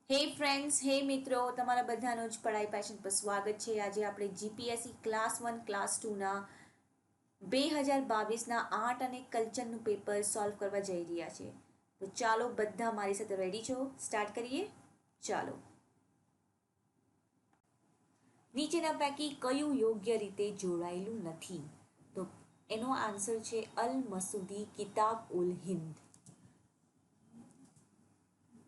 હે ફ્રેન્ડ્સ, હે મિત્રો, તમારા બધાનું જ પઢાઈ પેશન પર સ્વાગત છે. આજે આપણે જીપીએસસી ક્લાસ 1 ક્લાસ 2ના 2022ના આર્ટ અને કલ્ચરનું પેપર સોલ્વ કરવા જઈ રહ્યા છીએ. તો ચાલો બધા મારી સાથે રેડી છો, સ્ટાર્ટ કરીએ. ચાલો. નીચેના પૈકી કયું યોગ્ય રીતે જોડાયેલું નથી? તો એનો આન્સર છે અલ મસૂદી કિતાબ ઉલ હિન્દ.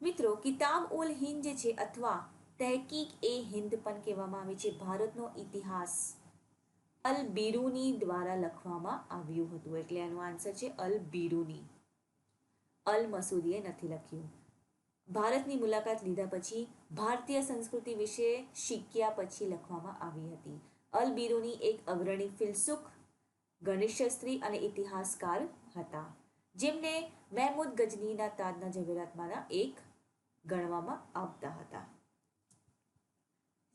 મિત્રો, કિતાબ ઉલ હિન્દ જે છે અથવા તહેકીક એ હિન્દ પણ કહેવામાં આવે છે, ભારતનો ઇતિહાસ અલ બિરુની દ્વારા લખવામાં આવ્યું હતું. એટલે એનો આન્સર છે અલ બિરુની. અલ મસૂદીએ નથી લખ્યું. ભારતની મુલાકાત લીધા પછી ભારતીય સંસ્કૃતિ વિશે શીખ્યા પછી લખવામાં આવી હતી. અલ બિરુની એક અગ્રણી ફિલસૂફ, ગણિતશાસ્ત્રી અને ઇતિહાસકાર હતા, જેમને મહેમૂદ ગઝનીના તાજના ઝવેરાતમાંના એક ગણવામાં આવતા હતા.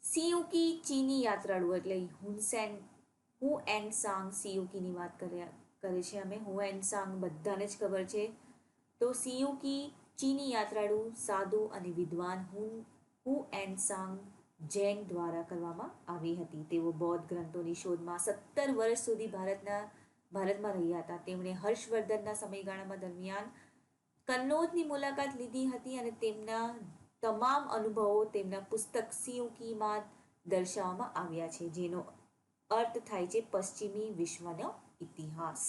સિયુકી ચીની યાત્રાળુ એટલે હુ એન સાંગ સિયુકીની વાત કરે છે. અમે હુ એન સાંગ બધાને જ ખબર છે. તો સિયુકી ચીની યાત્રાળુ, સાધુ અને વિદ્વાન હુ એન સાંગ જૈન દ્વારા કરવામાં આવી હતી. તેઓ બૌદ્ધ ગ્રંથોની શોધમાં 17 વર્ષ સુધી ભારતમાં રહ્યા હતા. તેમણે હર્ષવર્ધનના સમયગાળામાં દરમિયાન કન્નૌજની મુલાકાત લીધી હતી અને તેમના તમામ અનુભવો તેમના પુસ્તક સિયુકીમાં દર્શાવવામાં આવ્યા છે, જેનો અર્થ થાય છે પશ્ચિમી વિશ્વનો ઇતિહાસ.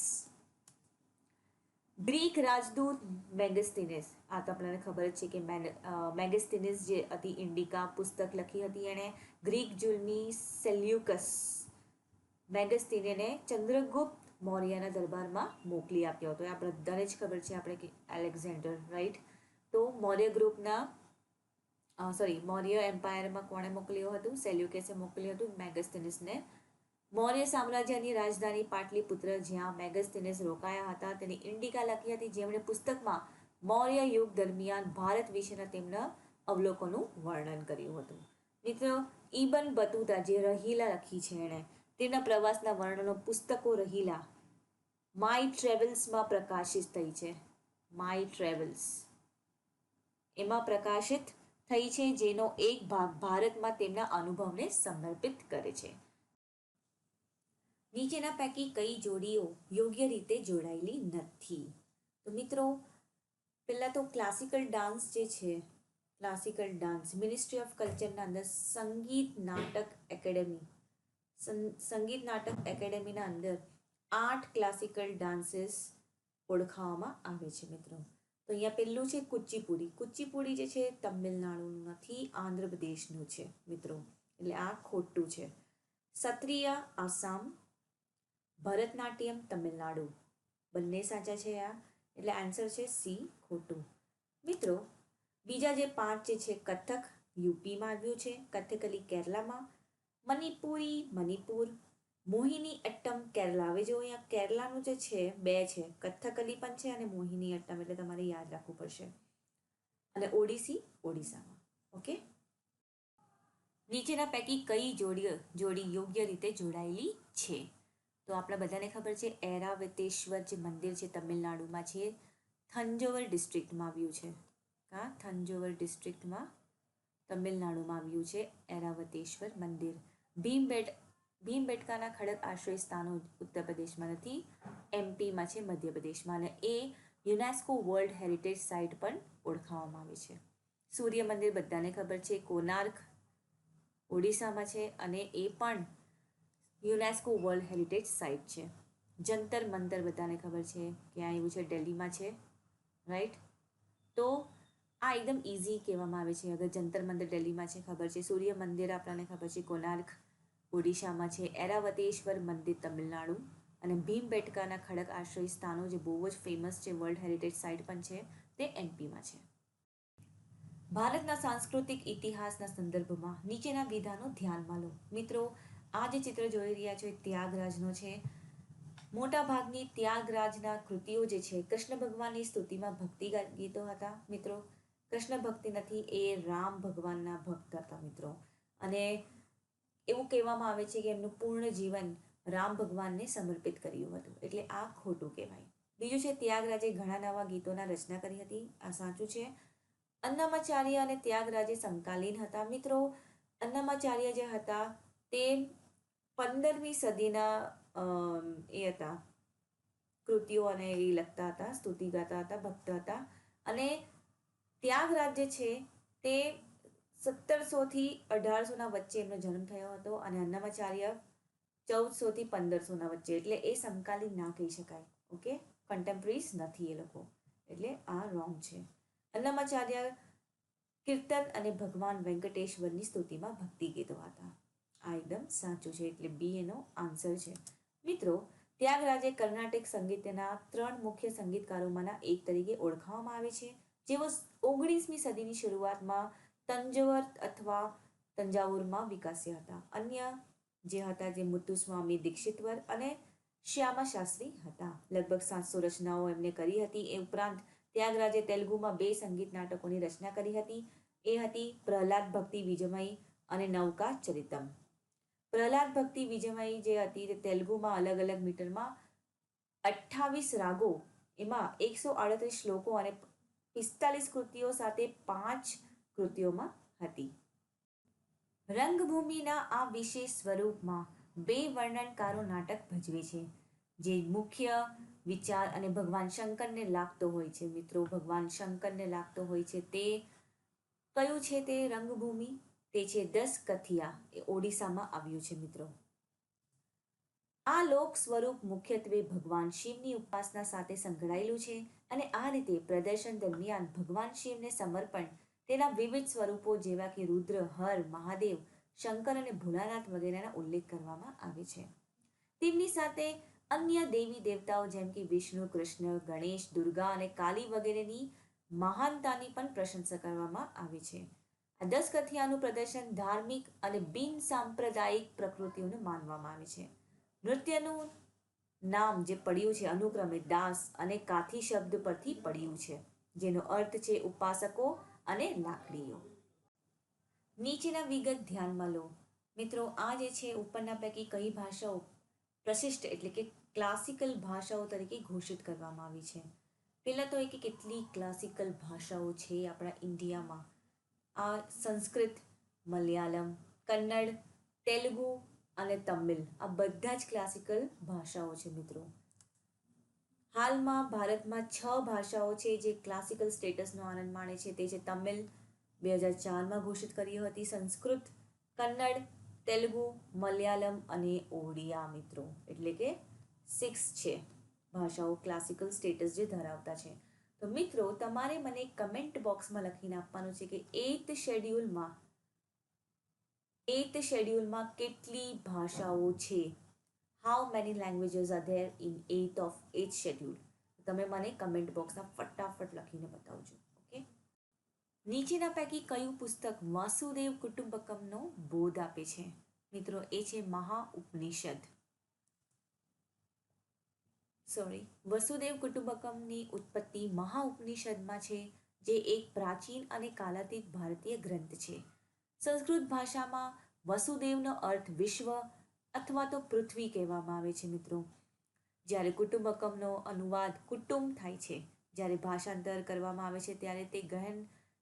ગ્રીક રાજદૂત મેગસ્તીનિસ, આ તો આપણને ખબર જ છે કે મેગસ્તીનિસ જે હતી ઇન્ડિકા પુસ્તક લખી હતી એણે. ગ્રીક જુલ્મી સેલ્યુકસ મેગસ્તીનિને ચંદ્રગુપ્ત મૌર્યના દરબારમાં મોકલી આપ્યો હતો. આ બધાને જ ખબર છે આપણે કે એલેક્ઝાન્ડર, રાઈટ. તો મૌર્ય એમ્પાયરમાં કોણે મોકલ્યો હતું? સેલ્યુકસે મોકલ્યું હતું મેગસ્તીનિસને. મૌર્ય સામ્રાજ્યની રાજધાની પાટલીપુત્ર, જ્યાં મેગસ્તીનિસ રોકાયા હતા, તેની ઇન્ડિકા લખી હતી, જેમણે પુસ્તકમાં મૌર્ય યુગ દરમિયાન ભારત વિશેના તેમના અવલોકનનું વર્ણન કર્યું હતું. મિત્રો, ઇબન બતુતા જે રહીલા લખી છે એણે, તેમના પ્રવાસના વર્ણનો પુસ્તકો રહીલા માય ટ્રેવલ્સમાં પ્રકાશિત થઈ છે. માય ટ્રેવલ્સ એમાં પ્રકાશિત થઈ છે, જેનો એક ભાગ ભારતમાં તેમના અનુભવને સમર્પિત કરે છે. નીચેના પૈકી કઈ જોડીઓ યોગ્ય રીતે જોડાયેલી નથી? તો મિત્રો, પહેલા તો ક્લાસિકલ ડાન્સ જે છે, ક્લાસિકલ ડાન્સ મિનિસ્ટ્રી ઓફ કલ્ચરના અંદર સંગીત નાટક એકેડેમીના અંદર 8 ક્લાસિકલ ડાન્સીસ ઓળખાવવામાં આવે છે. મિત્રો, તો અહીંયા પહેલું છે કુચીપુડી. કુચીપુડી જે છે તમિલનાડુનું નથી, આંધ્રપ્રદેશનું છે મિત્રો, એટલે આ ખોટું છે. સત્રિય આસામ, ભરતનાટ્યમ તમિલનાડુ, બંને સાચા છે આ, એટલે આન્સર છે સી ખોટું. મિત્રો, બીજા જે 5 જે છે, કથક યુપીમાં આવ્યું છે, કથકલી કેરલામાં, મણિપુરી મણિપુર, મોહિની અટ્ટમ કેરલા. હવે જો અહીંયા કેરલાનું જે છે 2 છે, કથકલી પણ છે અને મોહિની અટ્ટમ, એટલે તમારે યાદ રાખવું પડશે. અને ઓડિસી ઓડિશામાં. ઓકે. નીચેના પૈકી કઈ જોડી યોગ્ય રીતે જોડાયેલી છે? તો આપણા બધાને ખબર છે ઐરાવતેશ્વર જે મંદિર છે તમિલનાડુમાં છે, થંજોવર ડિસ્ટ્રિક્ટમાં આવ્યું છે. થંજોવર ડિસ્ટ્રિક્ટમાં તમિલનાડુમાં આવ્યું છે ઐરાવતેશ્વર મંદિર. ભીમબેટકાના ખડક આશ્રય સ્થાનો ઉત્તર પ્રદેશમાં નથી, એમપીમાં છે, મધ્યપ્રદેશમાં, અને એ યુનેસ્કો વર્લ્ડ હેરિટેજ સાઇટ પણ ઓળખાવવામાં આવે છે. સૂર્ય મંદિર બધાને ખબર છે, કોનાર્ક ઓડિશામાં છે અને એ પણ યુનેસ્કો વર્લ્ડ હેરિટેજ સાઇટ છે. જંતર મંતર બધાને ખબર છે ક્યાં આવ્યું છે, દિલ્હીમાં છે, રાઈટ. તો આ એકદમ ઇઝી કહેવામાં આવે છે. અગર જંતર મંતર દિલ્હીમાં છે ખબર છે, સૂર્ય મંદિર આપણને ખબર છે કોનાર્ક ઓડિશામાં છે, ઐરાવતેશ્વર મંદિર તમિલનાડુ, અને ભીમબેટકાના ખડક આશ્રય સ્થાનો જે બહુ જ ફેમસ છે, વર્લ્ડ હેરિટેજ સાઇટ પણ છે, તે એમપીમાં છે. ભારતના સાંસ્કૃતિક ઇતિહાસના સંદર્ભમાં નીચેના વિધાનો ધ્યાનમાં લો. મિત્રો, આ જે ચિત્ર જોઈ રહ્યા છો એ ત્યાગરાજનો છે. મોટાભાગની ત્યાગરાજના કૃતિઓ જે છે કૃષ્ણ ભગવાનની સ્તુતિમાં ભક્તિ ગીતો હતા. મિત્રો, કૃષ્ણ ભક્તિ નથી, એ રામ ભગવાનના ભક્ત હતા મિત્રો. અને એવું કહેવામાં આવે છે કે એમનું પૂર્ણ જીવન રામ ભગવાનને સમર્પિત કર્યું હતું, એટલે આ ખોટું કહેવાય. બીજું છે ત્યાગરાજે ઘણા નવા ગીતોના રચના કરી હતી, આ સાચું છે. અન્નમાચાર્ય અને ત્યાગરાજે સમકાલીન હતા. મિત્રો, અન્નમાચાર્ય જે હતા તે 15મી સદીના એ હતા, કૃતિઓ અને એ લખતા હતા, સ્તુતિ ગાતા હતા, ભક્ત હતા. અને ત્યાગરાજ જે છે તે 1700 થી 1800 વચ્ચે એમનો જન્મ થયો હતો અને અન્નમાચાર્ય 1400 થી 1500 વચ્ચે, એટલે એ સમકાલીન ના કહી શકાય. ઓકે, કન્ટેમ્પરરીઝ નથી એ લોકો, એટલે આ રોંગ છે. અન્નમાચાર્ય કીર્તન અને ભગવાન વેંકટેશ્વરની સ્તુતિમાં ભક્તિ ગીતો હતા. આ એકદમ સાચું છે, એટલે બી એનો આન્સર છે. મિત્રો, ત્યાગરાજે કર્ણાટિક સંગીતના 3 મુખ્ય સંગીતકારોમાંના એક તરીકે ઓળખાવામાં આવે છે, જેઓ 19મી સદીની શરૂઆતમાં તંજવર અથવા તંજાવુરમાં વિકસ્યા હતા. અન્ય જે હતા તે મુત્તુસ્વામી દીક્ષિતવર અને શ્યામા શાસ્ત્રી હતા. લગભગ 700 રચનાઓ એમને કરી હતી. એ ઉપરાંત ત્યાગરાજે તેલુગુમાં 2 સંગીત નાટકોની રચના કરી હતી. એ હતી પ્રહલાદ ભક્તિ વિજયમયી અને નૌકા ચરિતમ. પ્રહલાદ ભક્તિ વિજયમયી જે હતી તે તેલુગુમાં અલગ અલગ મીટરમાં 28 રાગો, એમાં 138 શ્લોકો અને 45 કૃતિઓ સાથે 5 કૃતિઓમાં હતી. રંગભૂમિના આ વિશેષ સ્વરૂપમાં 2 વર્ણનકારો નાટક ભજવે છે, જે મુખ્ય વિચાર અને ભગવાન શંકરને લાગતો હોય છે. મિત્રો, ભગવાન શંકરને લાગતો હોય છે તે કયું છે? તે રંગભૂમિ તે છે દસકથિયા. એ ઓડિશામાં આવ્યું છે. મિત્રો, આ લોક સ્વરૂપ મુખ્યત્વે ભગવાન શિવની ઉપાસના સાથે સંકળાયેલું છે અને આ રીતે પ્રદર્શન દરમિયાન ભગવાન શિવને સમર્પણ તેના વિવિધ સ્વરૂપો જેવા કે રુદ્ર, હર, મહાદેવ, શંકર અને ભોળાનાથ વગેરેના ઉલ્લેખ કરવામાં આવે છે. તેમની સાથે અન્ય દેવી દેવતાઓ જેમ કે વિષ્ણુ, કૃષ્ણ, ગણેશ, દુર્ગા અને કાલી વગેરેની મહાનતાની પણ પ્રશંસા કરવામાં આવે છે. આ દસકથિયાનું પ્રદર્શન ધાર્મિક અને બિન સાંપ્રદાયિક પ્રકૃતિઓને માનવામાં આવે છે. નૃત્યનું નામ જે પડ્યું છે અનુક્રમે દાસ અને કાથી શબ્દ પરથી પડ્યું છે, જેનો અર્થ છે ઉપાસકો અને લાકડીઓ. નીચેના વિગત ધ્યાનમાં લો. મિત્રો, આ જે છે ઉપરના પૈકી કઈ ભાષાઓ પ્રશિષ્ટ એટલે કે ક્લાસિકલ ભાષાઓ તરીકે ઘોષિત કરવામાં આવી છે? પહેલા તો કે કેટલી ક્લાસિકલ ભાષાઓ છે આપણા ઇન્ડિયામાં. આ સંસ્કૃત, મલયાલમ, કન્નડ, તેલુગુ અને તમિલ, આ બધા જ ક્લાસિકલ ભાષાઓ છે. મિત્રો, હાલમાં ભારતમાં 6 ભાષાઓ છે જે ક્લાસિકલ સ્ટેટસનો આનંદ માણે છે. તે છે તમિલ 2004માં ઘોષિત કરી હતી, સંસ્કૃત, કન્નડ, તેલુગુ, મલયાલમ અને ઓડિયા. મિત્રો, એટલે કે 6 છે ભાષાઓ ક્લાસિકલ સ્ટેટસ જે ધરાવતા છે. તો મિત્રો, તમારે મને કમેન્ટ બોક્સમાં લખીને આપવાનું છે કે 8th શેડ્યુલમાં કેટલી ભાષાઓ છે? How many languages are there in 8th schedule? તમે મને કમેન્ટ બોક્સમાં ફટાફટ લખીને બતાવજો. ઓકે, નીચેના પૈકી કયું પુસ્તક વાસુદેવ કુટુંબકમનો બોધ આપે છે? મિત્રો, એ છે મહાઉપનિષદ. વસુદેવ કુટુંબકમની ઉત્પત્તિ મહાઉપનિષદમાં છે, જે એક પ્રાચીન અને કાલાતીત ભારતીય ગ્રંથ છે. સંસ્કૃત ભાષામાં વસુદેવનો અર્થ વિશ્વ અથવા તો પૃથ્વી કહેવામાં આવે છે. મિત્રો, જ્યારે કુટુંબકમનો અનુવાદ કુટુંબ થાય છે, જ્યારે ભાષાંતર કરવામાં આવે છે ત્યારે તે ગહન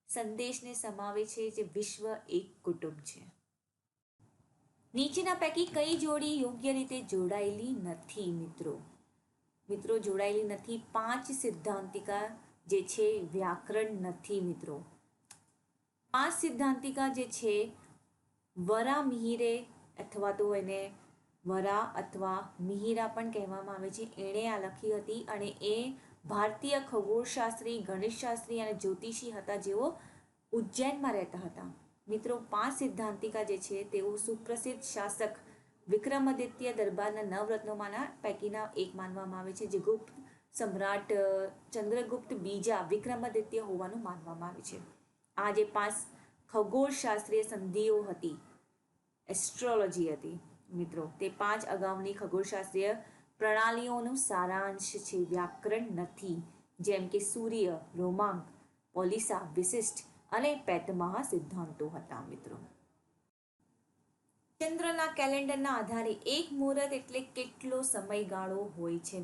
સંદેશને સમાવે છે જે વિશ્વ એક કુટુંબ છે. નીચેના પૈકી કઈ જોડી યોગ્ય રીતે જોડાયેલી નથી? મિત્રો, જોડાયેલી નથી 5 સિદ્ધાંતિકા જે છે વ્યાકરણ નથી. મિત્રો, 5 સિદ્ધાંતિકા જે છે વરા મિહિરે અથવા તો એને વરા અથવા મિહિરા પણ કહેવામાં આવે છે, એણે આ લખી હતી અને એ ભારતીય ખગોળશાસ્ત્રી, ગણેશશાસ્ત્રી અને જ્યોતિષી હતા, જેઓ ઉજ્જૈનમાં રહેતા હતા. મિત્રો, 5 સિદ્ધાંતિકા જે છે તેઓ સુપ્રસિદ્ધ શાસક વિક્રમાદિત્ય દરબારના નવરત્નોમાંના પૈકીના એક માનવામાં આવે છે, જે ગુપ્ત સમ્રાટ ચંદ્રગુપ્ત બીજા વિક્રમાદિત્ય હોવાનું માનવામાં આવે છે. આ જે 5 ખગોળશાસ્ત્રીય સંધિઓ હતી, એસ્ટ્રોલોજી હતી. મિત્રો, તે 5 અગાઉની ખગોળશાસ્ત્રીય પ્રણાલીઓનું સારાંશ છે, વ્યાકરણ નથી. જેમ કે સૂર્ય, રોમાંક, પોલિસા, વિશિષ્ટ અને પેતમહા સિદ્ધાંતો હતા. મિત્રો, ચંદ્રના કેલેન્ડરના આધારે એક મુહૂર્ત એટલે કેટલો સમયગાળો હોય છે?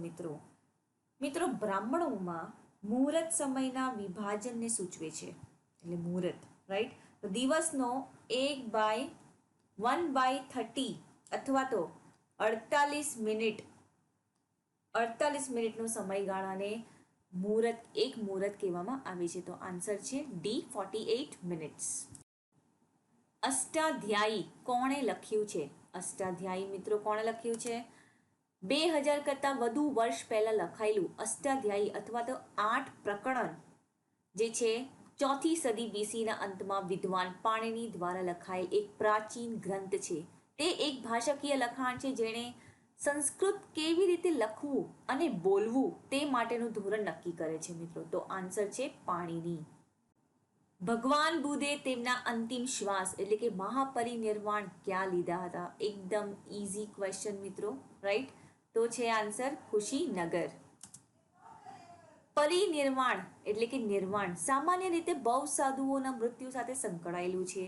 મિત્રો, બ્રાહ્મણોમાં મુહૂર્ત સમયના વિભાજનને સૂચવે છે. એટલે મુહૂર્ત, રાઈટ. તો દિવસનો 1/1/30 અથવા તો 48 મિનિટનો સમયગાળાને એક મુહૂર્ત કહેવામાં આવે છે. તો આન્સર છે ડી 48 મિનિટ્સ. અષ્ટાધ્યાયી કોણે લખ્યું છે? અષ્ટાધ્યાયી મિત્રો કોણે લખ્યું છે? 2000 કરતાં વધુ વર્ષ પહેલા લખાયેલું અષ્ટાધ્યાયી અથવા તો 8 પ્રકરણ જે છે 4th સદી BC ના અંતમાં વિદ્વાન પાણિની દ્વારા લખાયેલ એક પ્રાચીન ગ્રંથ છે. તે એક ભાષાકીય લખાણ છે જેણે સંસ્કૃત કેવી રીતે લખવું અને બોલવું તે માટેનું ધોરણ નક્કી કરે છે મિત્રો. તો આન્સર છે પાણિની. ભગવાન બુદ્ધે તેમના અંતિમ શ્વાસ એટલે કે મહાપરિનિર્વાણ ક્યાં લીધા હતા? એકદમ ઇઝી ક્વેશ્ચન મિત્રો, રાઈટ. તો છે આન્સર ખુશીનગર. પરિનિર્વાણ એટલે કે નિર્વાણ સામાન્ય રીતે બહુ સાધુઓના મૃત્યુ સાથે સંકળાયેલું છે.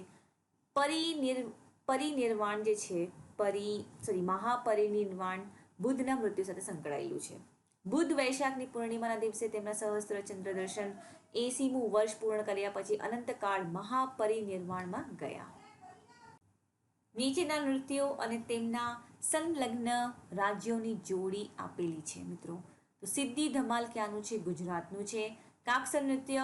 પરિનિર્વાણ જે છે મહાપરિનિર્વાણ બુદ્ધના મૃત્યુ સાથે સંકળાયેલું છે. બુદ્ધ વૈશાખની પૂર્ણિમાના દિવસે તેમના સહસ્ત્ર ચંદ્ર દર્શન 80મું વર્ષ પૂર્ણ કર્યા પછી અનંતકાળ મહાપરિનિર્વાણમાં ગયા. નીચેના નૃત્યો અને તેમના સંલગ્ન રાજ્યોની જોડી આપેલી છે મિત્રો. તો સિદ્ધી ધમાલ ક્યાંનું છે? ગુજરાતનું છે. કાકસર નૃત્ય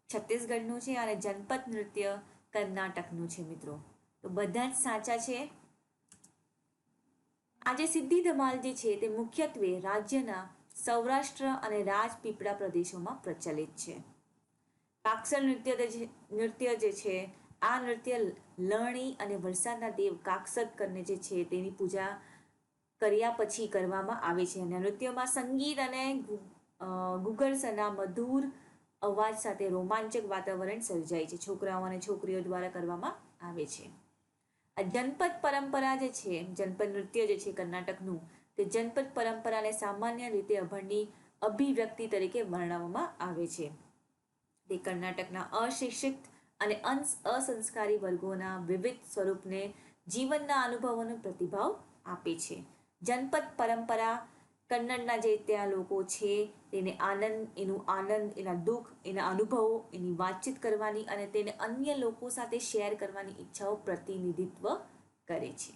છત્તીસગઢનું છે અને જનપદ નૃત્ય કર્ણાટકનું છે મિત્રો. તો બધા જ સાચા છે. આજે સિદ્ધી ધમાલ જે છે તે મુખ્યત્વે રાજ્યના સૌરાષ્ટ્ર અને રાજપીપળા પ્રદેશોમાં પ્રચલિત છે. કાકસર નૃત્ય જે છે આ નૃત્ય લણણી અને વરસાદના દેવ કાકસદ કરીને જે છે તેની પૂજા કર્યા પછી કરવામાં આવે છે. અને નૃત્યમાં સંગીત અને ગુગળસના મધુર અવાજ સાથે રોમાંચક વાતાવરણ સર્જાય છે. છોકરાઓ અને છોકરીઓ દ્વારા કરવામાં આવે છે. આ જનપદ પરંપરા જે છે જનપદ નૃત્ય જે છે કર્ણાટકનું તે જનપદ પરંપરાને સામાન્ય રીતે અભણની અભિવ્યક્તિ તરીકે વર્ણવવામાં આવે છે. તે કર્ણાટકના અશિક્ષિત અને અસંસ્કારી વર્ગોના વિવિધ સ્વરૂપને જીવનના અનુભવોનો પ્રતિભાવ આપે છે. જનપદ પરંપરા કન્નડના જે ત્યાં લોકો છે તેને એનું આનંદ, એના દુઃખ, એના અનુભવો, એની વાતચીત કરવાની અને તેને અન્ય લોકો સાથે શેર કરવાની ઈચ્છાઓ પ્રતિનિધિત્વ કરે છે.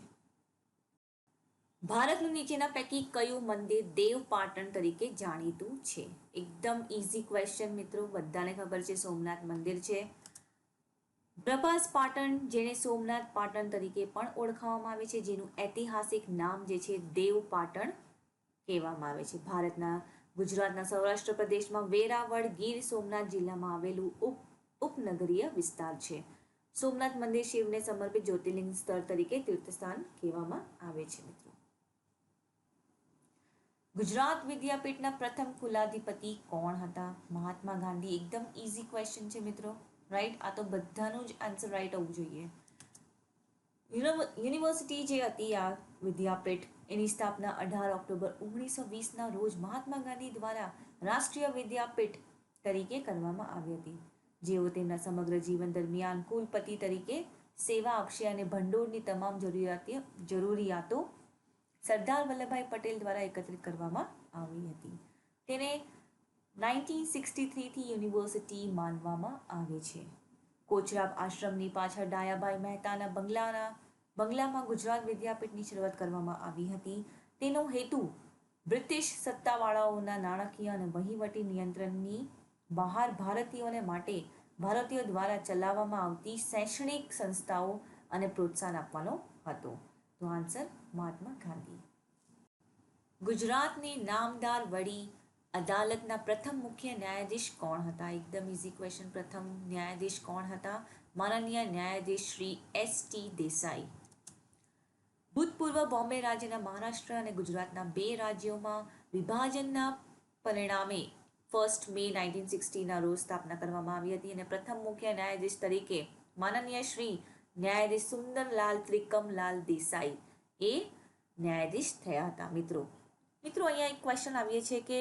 ભારતનું નીચેના પૈકી કયું મંદિર દેવપાટણ તરીકે જાણીતું છે? એકદમ ઇઝી ક્વેશ્ચન મિત્રો, બધાને ખબર છે સોમનાથ મંદિર છે. પ્રભાસ પાટણ જેને સોમનાથ પાટણ તરીકે પણ ઓળખાવવામાં આવે છે, જેનું ઐતિહાસિક નામ જે છે દેવપાટણ કહેવામાં આવે છે. ગુજરાતના સૌરાષ્ટ્ર પ્રદેશમાં વેરાવળ ગીર સોમનાથ જિલ્લામાં આવેલું ઉપનગરીય વિસ્તાર છે. સોમનાથ મંદિર શિવને સમર્પિત જ્યોતિર્લિંગ સ્થળ તરીકે તીર્થસ્થાન કહેવામાં આવે છે મિત્રો. ગુજરાત વિદ્યાપીઠના પ્રથમ કુલાધિપતિ કોણ હતા? મહાત્મા ગાંધી. એકદમ ઇઝી ક્વેશ્ચન છે મિત્રો, રાઈટ. આ તો બધાનું જ આન્સર રાઈટ હોવું જોઈએ. યુનિવર્સિટી જે હતી આ વિદ્યાપીઠ એની સ્થાપના 18 ઓક્ટોબર 1920ના રોજ મહાત્મા ગાંધી દ્વારા રાષ્ટ્રીય વિદ્યાપીઠ તરીકે કરવામાં આવી હતી. જેઓ તેમના સમગ્ર જીવન દરમિયાન કુલપતિ તરીકે સેવા આપશે અને ભંડોળની તમામ જરૂરિયાતો સરદાર વલ્લભભાઈ પટેલ દ્વારા એકત્રિત કરવામાં આવી હતી. તેને 1963થી યુનિવર્સિટી માનવામાં આવે છે. કોચરાબ આશ્રમની પાછળ ડાયાભાઈ મહેતાના બંગલામાં ગુજરાત વિદ્યાપીઠની શરૂઆત કરવામાં આવી હતી. તેનો હેતુ બ્રિટિશ સત્તાવાળાઓના નાણાકીય અને વહીવટી નિયંત્રણની બહાર ભારતીયો દ્વારા ચલાવવામાં આવતી શૈક્ષણિક સંસ્થાઓ અને પ્રોત્સાહન આપવાનો હતો. તો આન્સર મહાત્મા ગાંધી. ગુજરાતની નામદાર વડી અદાલતના પ્રથમ મુખ્ય ન્યાયાધીશ કોણ હતા? એકદમ ઇઝી ક્વેશ્ચન. પ્રથમ ન્યાયાધીશ કોણ હતા? માનનીય ન્યાયાધીશ શ્રી S.T. દેસાઈ. ભૂતપૂર્વ બોમ્બે રાજ્યના મહારાષ્ટ્ર અને ગુજરાતના 2 રાજ્યોમાં વિભાજનના પરિણામે 1 મે 1960ના રોજ સ્થાપના કરવામાં આવી હતી અને પ્રથમ મુખ્ય ન્યાયાધીશ તરીકે માનનીય શ્રી ન્યાયાધીશ સુંદરલાલ ત્રિકમલાલ દેસાઈ એ ન્યાયાધીશ થયા હતા મિત્રો. અહીંયા એક ક્વેશ્ચન આવીએ છે કે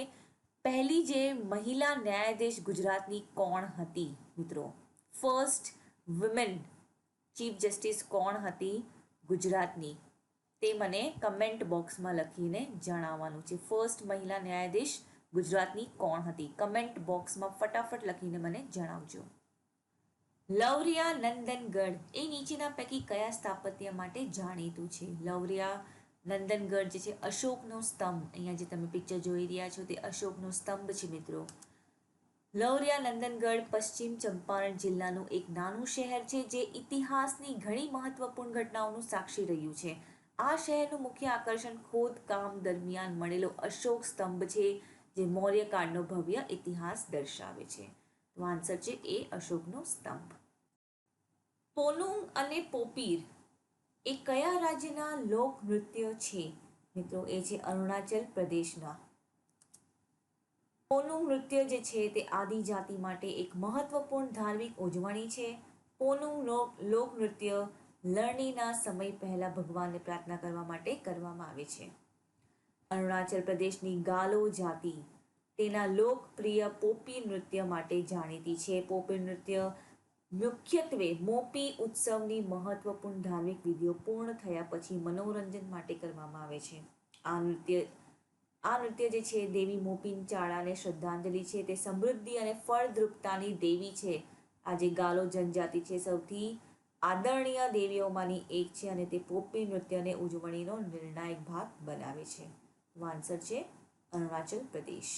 પહેલી જે મહિલા ન્યાયાધીશ ગુજરાતની કોણ હતી મિત્રો? ફર્સ્ટ વુમેન ચીફ જસ્ટિસ કોણ હતી ગુજરાતની? તે મને કમેન્ટ બોક્સમાં લખીને જણાવવાનું છે. ફર્સ્ટ મહિલા ન્યાયાધીશ ગુજરાતની કોણ હતી? કમેન્ટ બોક્સમાં ફટાફટ લખીને મને જણાવજો. લવરિયા નંદનગઢ એ નીચેના પૈકી કયા સ્થાપત્ય માટે જાણીતું છે? લવરિયા નંદનગઢ જે છે અશોકનો સ્તંભ, અહીંયા જે તમે પિક્ચર જોઈ રહ્યા છો તે અશોકનો સ્તંભ છે મિત્રો. લવરિયા નંદનગઢ પશ્ચિમ ચંપારણ જિલ્લાનું એક નાનું શહેર છે જે ઇતિહાસની ઘણી મહત્વપૂર્ણ ઘટનાઓનું સાક્ષી રહ્યું છે. આ શહેરનું મુખ્ય આકર્ષણ ખોદકામ દરમિયાન મળેલો અશોક સ્તંભ છે જે મૌર્યકાળનો ભવ્ય ઇતિહાસ દર્શાવે છે. તો આન્સર છે એ અશોકનો સ્તંભ. પોલુંગ અને પોપીર એ કયા રાજ્યના લોક નૃત્ય છે? મિત્રો એ છે અરુણાચલ પ્રદેશના. પોલુંગ નૃત્ય જે છે તે આદિજાતિ માટે એક મહત્વપૂર્ણ ધાર્મિક ઉજવણી છે. પોલુંગ લોક નૃત્ય લણણીના સમય પહેલા ભગવાનને પ્રાર્થના કરવા માટે કરવામાં આવે છે. અરુણાચલ પ્રદેશની ગાલો જાતિ તેના લોકપ્રિય પોપી નૃત્ય માટે જાણીતી છે. પોપી નૃત્ય મુખ્યત્વે મોપી ઉત્સવની મહત્વપૂર્ણ ધાર્મિક વિધિઓ પૂર્ણ થયા પછી મનોરંજન માટે કરવામાં આવે છે. આ નૃત્ય જે છે દેવી મોપીન ચાળાને શ્રદ્ધાંજલિ છે. તે સમૃદ્ધિ અને ફળદ્રુપતાની દેવી છે. આ જે ગાલો જનજાતિ છે સૌથી આદરણીય દેવીઓમાંની એક છે અને તે પોપી નૃત્યને ઉજવણીનો નિર્ણાયક ભાગ બનાવે છે. આન્સર છે અરુણાચલ પ્રદેશ.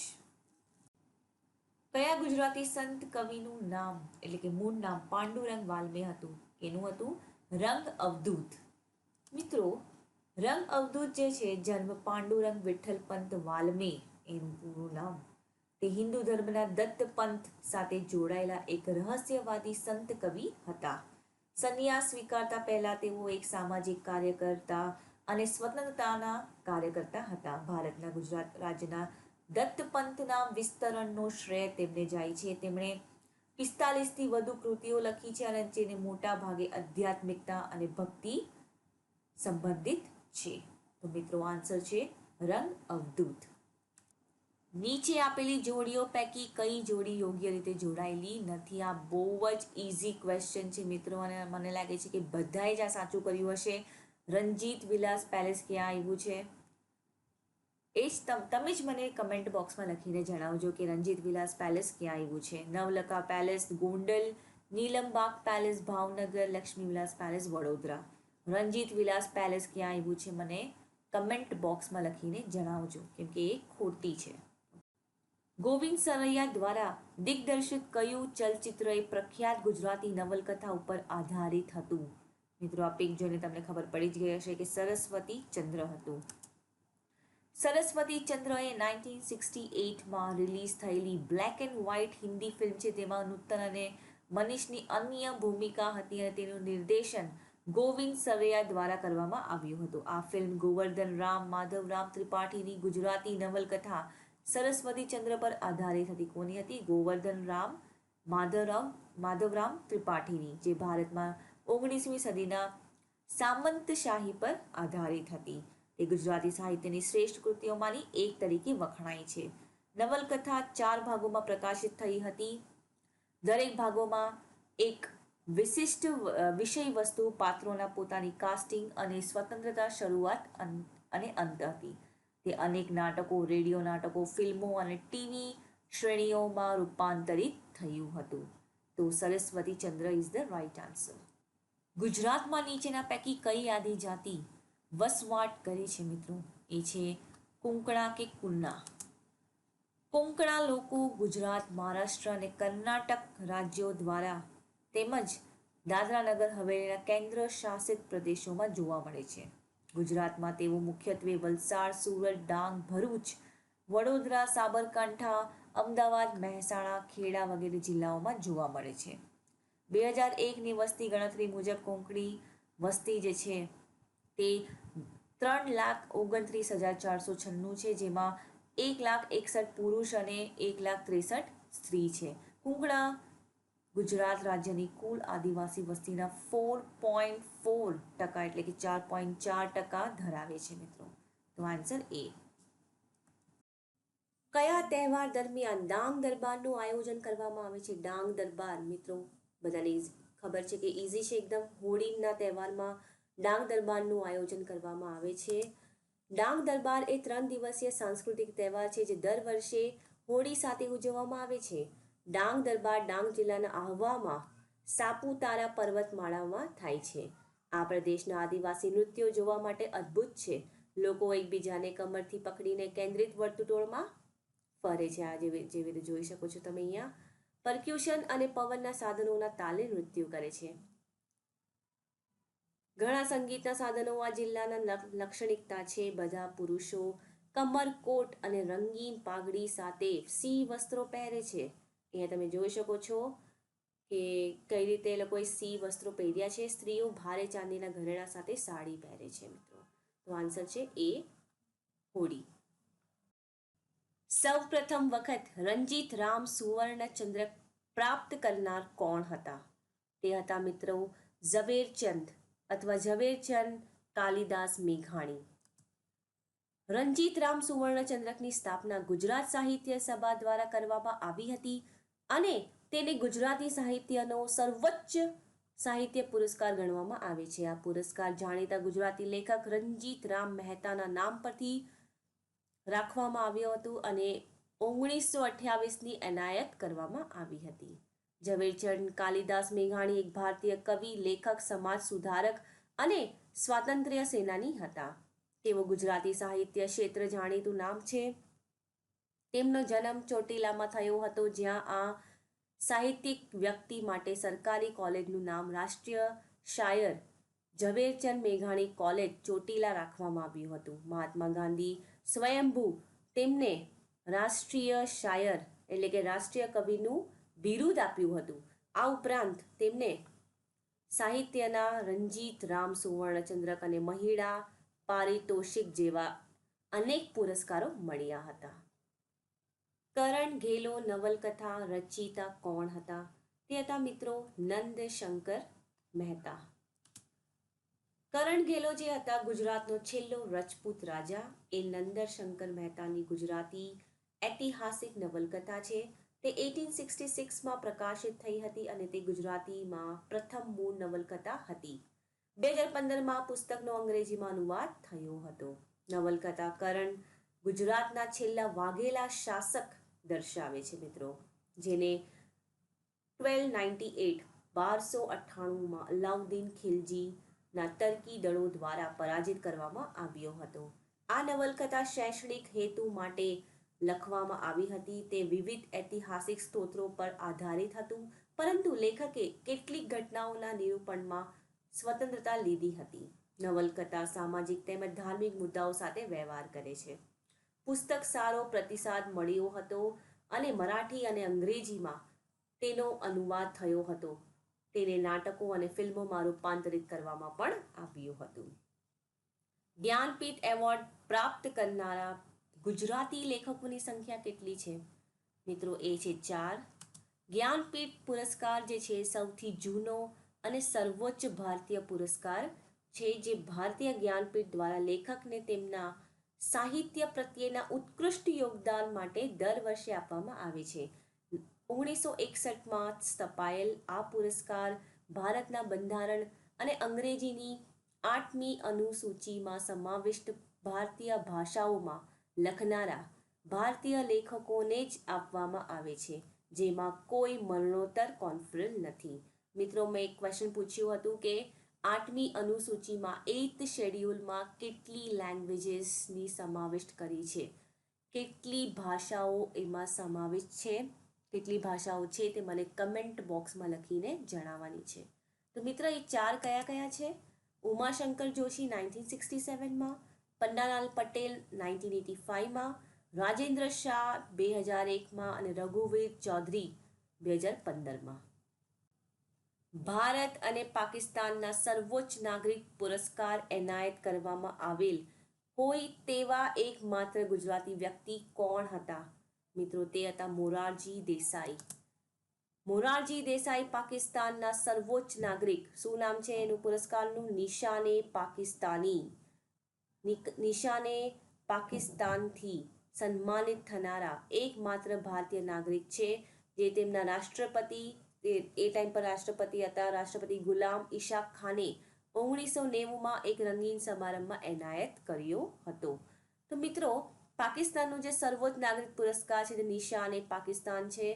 કયા ગુજરાતી સંત કવિનું નામ એટલે કે મૂળ નામ પાંડુરંગ વાલ્મે હતું? એનું હતું રંગ અવધૂત. મિત્રો રંગ અવધૂત જે છે જન્મ પાંડુરંગ વિઠ્ઠલ પંત વાલ્મે એનું પૂરું નામ. તે હિન્દુ ધર્મના દત્ત પંથ સાથે જોડાયેલા એક રહસ્યવાદી સંત કવિ હતા. સંન્યાસ સ્વીકારતા પહેલા તેઓ એક સામાજિક કાર્યકર્તા અને સ્વતંત્રતાના કાર્યકર્તા હતા. ભારતના ગુજરાત રાજ્યના દત્તપંથના વિસ્તરણનો શ્રેય તેમને જાય છે. તેમણે 45થી વધુ કૃતિઓ લખી છે અને જેને મોટા ભાગે આધ્યાત્મિકતા અને ભક્તિ સંબંધિત છે. તો મિત્રો આન્સર છે રંગ અવધૂત. નીચે આપેલી જોડીઓ પૈકી કઈ જોડી યોગ્ય રીતે જોડાયેલી નથી? આ બહુ જ ઇઝી ક્વેશ્ચન છે મિત્રો અને મને લાગે છે કે બધાએ જ આ સાચું કર્યું હશે. રંજીત વિલાસ પેલેસ ક્યાં આવ્યું છે એ જ તમે જ મને કમેન્ટ બોક્સમાં લખીને જણાવજો કે રંજીત વિલાસ પેલેસ ક્યાં આવ્યું છે. નવલખા પેલેસ ગોંડલ, નીલમબાગ પેલેસ ભાવનગર, લક્ષ્મી વિલાસ પેલેસ વડોદરા. રંજીત વિલાસ પેલેસ ક્યાં આવ્યું છે મને કમેન્ટ બોક્સમાં લખીને જણાવજો કેમ કે એ ખોટી છે. ગોવિંદ સરૈયા દ્વારા દિગ્દર્શિત કયું ચલચિત્ર એ પ્રખ્યાત ગુજરાતી નવલકથા ઉપર આધારિત હતું? મિત્રો આ પિક જોઈને તમને ખબર પડી જ ગઈ હશે કે સરસ્વતી ચંદ્ર હતું. સરસ્વતી ચંદ્ર એ 1968માં રિલીઝ થયેલી black and white Hindi film છે. તેમાં નૂતન અને મનીષની અન્ય ભૂમિકા હતી અને તેનું નિર્દેશન ગોવિંદ સરૈયા દ્વારા કરવામાં આવ્યું હતું. આ ફિલ્મ ગોવર્ધન રામ માધવરામ ત્રિપાઠીની ગુજરાતી નવલકથા સરસ્વતી ચંદ્ર પર આધારિત હતી. કોની હતી? ગોવર્ધન રામ માધવરામ ત્રિપાઠીની, જે ભારતમાં 19મી સદીના સામંતશાહી પર આધારિત હતી. તે ગુજરાતી સાહિત્યની શ્રેષ્ઠ કૃતિઓમાંની એક તરીકે વખણાય છે. નવલકથા 4 ભાગોમાં પ્રકાશિત થઈ હતી. દરેક ભાગોમાં એક વિશિષ્ટ વિષય વસ્તુ, પાત્રોના પોતાની કાસ્ટિંગ અને સ્વતંત્રતા શરૂઆત અને અંત હતી. તે અનેક નાટકો, રેડિયો નાટકો, ફિલ્મો અને ટીવી શ્રેણીઓમાં રૂપાંતરિત થયું હતું. તો સરસ્વતી ચંદ્ર ઇઝ ધ રાઇટ આન્સર. ગુજરાતમાં નીચેના પૈકી કઈ આદિજાતિ વસવાટ કરે છે મિત્રો? એ છે કોંકણા કે કુન્ના. કોંકણા લોકો ગુજરાત, મહારાષ્ટ્ર અને કર્ણાટક રાજ્યો દ્વારા તેમજ દાદરા નગર હવેલીના કેન્દ્ર શાસિત પ્રદેશોમાં જોવા મળે છે. ગુજરાતમાં તેઓ મુખ્યત્વે વલસાડ, સુરત, ડાંગ, ભરૂચ, વડોદરા, સાબરકાંઠા, અમદાવાદ, મહેસાણા, ખેડા વગેરે જિલ્લાઓમાં જોવા મળે છે. 2001ની વસ્તી ગણતરી મુજબ કોંકણી વસ્તી જે છે તે 3,29,496 છે, જેમાં 1,61,000 પુરુષ અને 1,63,000 સ્ત્રી છે. કોંકણા ગુજરાત રાજ્યની કુલ આદિવાસી વસ્તીના 4.4% એટલે કે 4.4% ધરાવે છે મિત્રો. તો આન્સર એ. કયા તહેવાર દરમિયાન ડાંગ દરબારનું આયોજન કરવામાં આવે છે? ડાંગ દરબાર મિત્રો બધાને ખબર છે કે ઇઝી છે એકદમ. હોળીના તહેવારમાં ડાંગ દરબારનું આયોજન કરવામાં આવે છે. ડાંગ દરબાર એ 3 દિવસીય સાંસ્કૃતિક તહેવાર છે જે દર વર્ષે હોળી સાથે ઉજવવામાં આવે છે. ડાંગ દરબાર ડાંગ જિલ્લાના આહવામાં સાપુતારા પર્વતમાળામાં થાય છે. આ પ્રદેશના આદિવાસી નૃત્યો જોવા માટે અદ્ભુત છે. લોકો એકબીજાને કમરથી પકડીને કેન્દ્રિત વર્તુળોમાં ફરે છે. આ જેવી રીતે જોઈ શકો છો તમે અહીંયા પરક્યુશન અને પવનના સાધનોના તાલે નૃત્યો કરે છે. ઘણા સંગીતના સાધનો આ જિલ્લાના લાક્ષણિકતા છે. બધા પુરુષો કમરકોટ અને રંગીન પાઘડી સાથે સી વસ્ત્રો પહેરે છે. અહીંયા તમે જોઈ શકો છો કે કઈ રીતે એ લોકોએ સી વસ્ત્રો પહેર્યા છે. સ્ત્રીઓ ભારે ચાંદીના ઘરેણા સાથે સાડી પહેરે છે. મિત્રો તો આન્સર છે એ હોડી. સૌ પ્રથમ વખત રંજીત રામ સુવર્ણ ચંદ્રક પ્રાપ્ત કરનાર કોણ હતા? તે હતા મિત્રો ઝવેરચંદ અથવા ઝવેરચંદ કાલિદાસ મેઘાણી. રંજીત રામ સુવર્ણ ચંદ્રકની સ્થાપના ગુજરાત સાહિત્ય સભા દ્વારા કરવામાં આવી હતી અને તેને ગુજરાતી સાહિત્યનો સર્વોચ્ચ સાહિત્ય પુરસ્કાર ગણવામાં આવે છે. આ પુરસ્કાર જાણીતા ગુજરાતી લેખક રંજીત રામ મહેતાના નામ પરથી રાખવામાં આવ્યું હતું અને 1928ની એનાયત કરવામાં આવી હતી. ઝવેરચંદ કાલિદાસ મેઘાણી એક ભારતીય કવિ, લેખક, સમાજ સુધારક અને સ્વાતંત્ર્ય સેનાની હતા. તેઓ ગુજરાતી સાહિત્ય ક્ષેત્ર જાણીતું નામ છે. તેમનો જન્મ ચોટીલામાં થયો હતો, જ્યાં આ સાહિત્યિક વ્યક્તિ માટે સરકારી કોલેજનું નામ રાષ્ટ્રીય શાયર ઝવેરચંદ મેઘાણી કોલેજ ચોટીલા રાખવામાં આવ્યું હતું. મહાત્મા ગાંધી સ્વયંભૂ તેમને રાષ્ટ્રીય શાયર એટલે કે રાષ્ટ્રીય કવિનું બિરુદ આપ્યું હતું. આ ઉપરાંત તેમને સાહિત્યના રંજીત રામ સુવર્ણચંદ્રક અને મહિલા પારિતોષિક જેવા અનેક પુરસ્કારો મળ્યા હતા. કરણ ઘેલો નવલકથા રચયિતા કોણ હતા? તે હતા મિત્રો નંદશંકર મહેતા. કરણ ઘેલો જે હતા ગુજરાતનો છેલ્લો રજપૂત રાજા એ નંદશંકર મહેતાની ગુજરાતી ઐતિહાસિક નવલકથા છે. તે 1866માં પ્રકાશિત થઈ હતી અને તે ગુજરાતીમાં પ્રથમ મૂળ નવલકથા હતી. 2015માં પુસ્તકનો અંગ્રેજીમાં અનુવાદ થયો હતો. નવલકથા કરણ ગુજરાતના છેલ્લા વાઘેલા શાસક દર્શાવે છે મિત્રો, જેને 1298 અલાઉદ્દીન ખિલજીના તર્કી દળો દ્વારા પરાજિત કરવામાં આવ્યો હતો. આ નવલકથા શૈક્ષણિક હેતુ માટે લખવામાં આવી હતી. તે વિવિધ ઐતિહાસિક સ્ત્રોતો પર આધારિત હતું, પરંતુ લેખકે કેટલીક ઘટનાઓના નિરૂપણમાં સ્વતંત્રતા લીધી હતી. નવલકથા સામાજિક તેમજ ધાર્મિક મુદ્દાઓ સાથે વ્યવહાર કરે છે. પુસ્તક સારો પ્રતિસાદ મળ્યો હતો અને મરાઠી અને અંગ્રેજીમાં તેનો અનુવાદ થયો હતો. તેને નાટકો અને ફિલ્મોમાં રૂપાંતરિત કરવામાં પણ આવ્યું હતું. જ્ઞાનપીઠ એવોર્ડ પ્રાપ્ત કરનારા ગુજરાતી લેખકોની સંખ્યા કેટલી છે? મિત્રો એ છે 4. જ્ઞાનપીઠ પુરસ્કાર જે છે સૌથી જૂનો અને સર્વોચ્ચ ભારતીય પુરસ્કાર છે, જે ભારતીય જ્ઞાનપીઠ દ્વારા લેખકને તેમના સાહિત્ય પ્રત્યેના ઉત્કૃષ્ટ યોગદાન માટે દર વર્ષે આપવામાં આવે છે. 1961માં સ્થપાયેલ આ પુરસ્કાર ભારતના બંધારણ અને અંગ્રેજીની 8મી અનુસૂચિમાં સમાવિષ્ટ ભારતીય ભાષાઓમાં લખનારા ભારતીય લેખકોને જ આપવામાં આવે છે, જેમાં કોઈ મરણોત્તર કોન્ફરન્સ નથી. મિત્રો મેં એક ક્વેશ્ચન પૂછ્યું હતું કે 8મી અનુસૂચિમાં 8th શેડ્યુલમાં કેટલી લેંગ્વેજીસની સમાવિષ્ટ કરી છે, કેટલી ભાષાઓ એમાં સમાવિષ્ટ છે, કેટલી ભાષાઓ છે તે મને કમેન્ટ બોક્સમાં લખીને જણાવવાની છે. તો મિત્ર એ 4 કયા કયા છે? ઉમાશંકર જોશી 1967માં, પન્નાલાલ પટેલ 1985માં, રાજેન્દ્ર શાહ 2001માં અને રઘુવીર ચૌધરી 2015માં. ભારત અને પાકિસ્તાનના સર્વોચ્ચ નાગરિક પુરસ્કાર એનાયત કરવામાં આવેલ હોય તેવા એકમાત્ર ગુજરાતી વ્યક્તિ કોણ હતા? મિત્રો તે હતા મોરારજી દેસાઈ. મોરારજી દેસાઈ પાકિસ્તાનના સર્વોચ્ચ નાગરિક, શું નામ છે એનું પુરસ્કારનું? નિશાને પાકિસ્તાની. નિશાને પાકિસ્તાનથી સન્માનિત થનારા એકમાત્ર ભારતીય નાગરિક છે, જે તેમના રાષ્ટ્રપતિ એ ટાઈમ પર રાષ્ટ્રપતિ હતા રાષ્ટ્રપતિ ગુલામ ઈશા ખાને 1990માં એક રંગીન સમારંભમાં એનાયત કર્યો હતો. તો મિત્રો પાકિસ્તાનનો જે સર્વોચ્ચ નાગરિક પુરસ્કાર છે તે નિશાને પાકિસ્તાન છે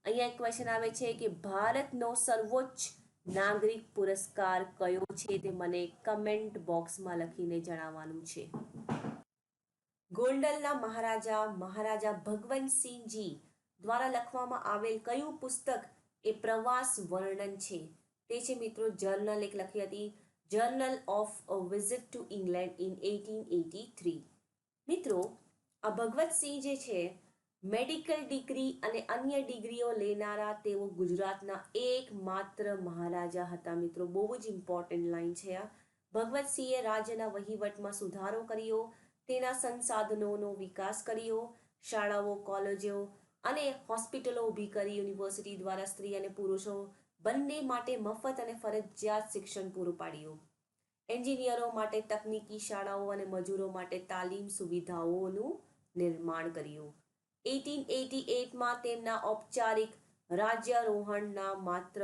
અહીંયા એક ક્વેશ્ચન આવે છે કે ભારતનો સર્વોચ્ચ નાગરિક પુરસ્કાર કયો છે તે મને કમેન્ટ બોક્સમાં લખીને જણાવવાનું છે. ગોંડલના મહારાજા ભગવંતસિંહજી દ્વારા લખવામાં આવેલ કયું પુસ્તક એ પ્રવાસ વર્ણન છે? તે છે મિત્રો જર્નલ એક લખી હતી, journal of a visit to England in 1883. મિત્રો આ ભગવતસિંહ જે છે મેડિકલ ડિગ્રી અને અન્ય ડિગ્રીઓ લેનારા તેઓ ગુજરાતના એકમાત્ર મહારાજા હતા. મિત્રો બહુ જ ઇમ્પોર્ટન્ટ લાઈન છે આ. ભગવતસિંહે રાજ્યના વહીવટમાં સુધારો કર્યો, તેના સંસાધનોનો વિકાસ કર્યો, શાળાઓ, કોલેજો અને હોસ્પિટલો ઊભી કરી, યુનિવર્સિટી દ્વારા સ્ત્રી અને પુરુષો બંને માટે મફત અને ફરજિયાત શિક્ષણ પૂરું પાડ્યું, એન્જિનિયરો માટે તકનીકી શાળાઓ અને મજૂરો માટે તાલીમ સુવિધાઓનું નિર્માણ કર્યું. 1888માં તેમના ઔપચારિક રાજ્યારોહણના માત્ર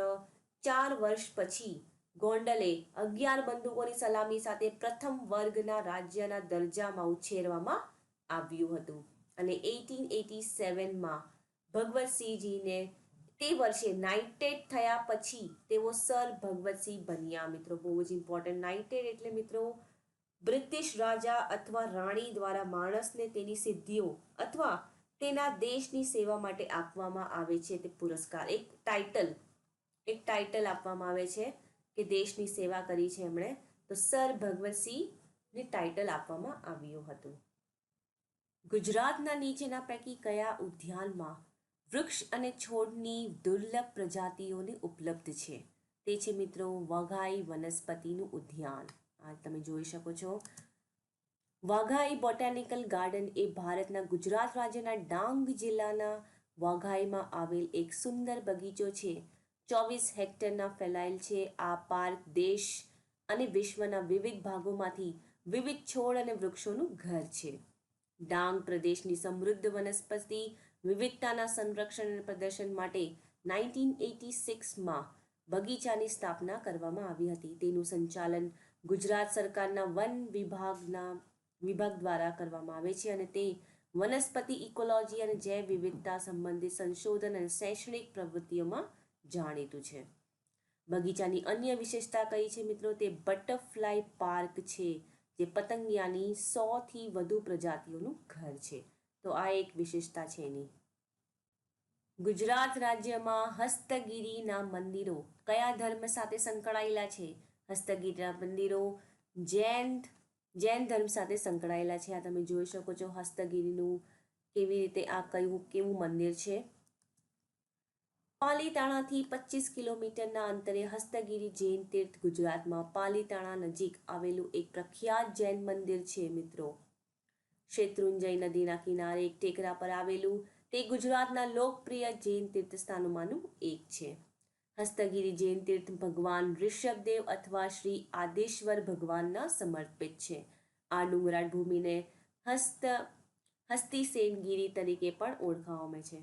4 વર્ષ પછી ગોંડલે 11 બંદૂકોની સલામી સાથે પ્રથમ વર્ગના રાજ્યના દરજ્જામાં ઉછેરવામાં આવ્યું હતું અને 1887માં ભગવતસિંહજીને તે વર્ષે નાઇટેડ થયા પછી તેઓ સર ભગવતસિંહ બન્યા. મિત્રો બહુ જ ઇમ્પોર્ટન્ટ. નાઇટેડ એટલે મિત્રો બ્રિટિશ રાજા અથવા રાણી દ્વારા માણસને તેની સિદ્ધિઓ અથવા તેના દેશની સેવા માટે આપવામાં આવે છે તે પુરસ્કાર, એક ટાઇટલ આપવામાં આવે છે કે દેશની સેવા કરી છે એમણે, તો સર ભગવતસિંહને ટાઇટલ આપવામાં આવ્યું હતું. ગુજરાતના નીચેના પૈકી કયા ઉદ્યાનમાં વૃક્ષ અને છોડની દુર્લભ પ્રજાતિઓની ઉપલબ્ધ છે? તે છે મિત્રો વાઘાઈ વનસ્પતિનું ઉદ્યાન. આ તમે જોઈ શકો છો. વાઘાઈ બોટાનિકલ ગાર્ડન એ ભારતના ગુજરાત રાજ્યના ડાંગ જિલ્લાના વાઘાઈમાં આવેલ એક સુંદર બગીચો છે. 24 હેક્ટરના ફેલાયેલ છે. આ પાર્ક દેશ અને વિશ્વના વિવિધ ભાગોમાંથી વિવિધ છોડ અને વૃક્ષોનું ઘર છે. ડાંગ પ્રદેશની સમૃદ્ધ વનસ્પતિ વિવિધતાના સંરક્ષણ અને પ્રદર્શન માટે 1986માં બગીચાની સ્થાપના કરવામાં આવી હતી. તેનું સંચાલન ગુજરાત સરકારના વન વિભાગ દ્વારા કરવામાં આવે છે અને તે વનસ્પતિ ઇકોલોજી અને જૈવ વિવિધતા સંબંધિત સંશોધન અને શૈક્ષણિક પ્રવૃત્તિઓમાં જાણીતું છે. બગીચાની અન્ય વિશેષતા કઈ છે મિત્રો? તે બટરફ્લાય પાર્ક છે, જે પતંગિયાની 100થી વધુ પ્રજાતિઓનું ઘર છે. તો આ એક વિશેષતા છે એની. ગુજરાત રાજ્યમાં હસ્તગીરીના મંદિરો કયા ધર્મ સાથે સંકળાયેલા છે? હસ્તગીરીના મંદિરો જૈન ધર્મ સાથે સંકળાયેલા છે. આ તમે જોઈ શકો છો હસ્તગીરીનું કેવી રીતે આ કેવું મંદિર છે. પાલીતાણાથી 25 કિલોમીટરના અંતરે હસ્તગીરી જૈન તીર્થ ગુજરાતમાં પાલીતાણા નજીક આવેલું એક પ્રખ્યાત જૈન મંદિર છે મિત્રો. શેત્રુંજય નદીના કિનારે એક ટેકરા પર આવેલું તે ગુજરાતના લોકપ્રિય જૈન તીર્થસ્થાનોમાંનું એક છે. હસ્તગીરી જૈન તીર્થ ભગવાન ઋષભદેવ અથવા શ્રી આદેશ્વર ભગવાનના સમર્પિત છે. આ ડુંગરાળ ભૂમિને હસ્તિસેનગીરી તરીકે પણ ઓળખવામાં છે.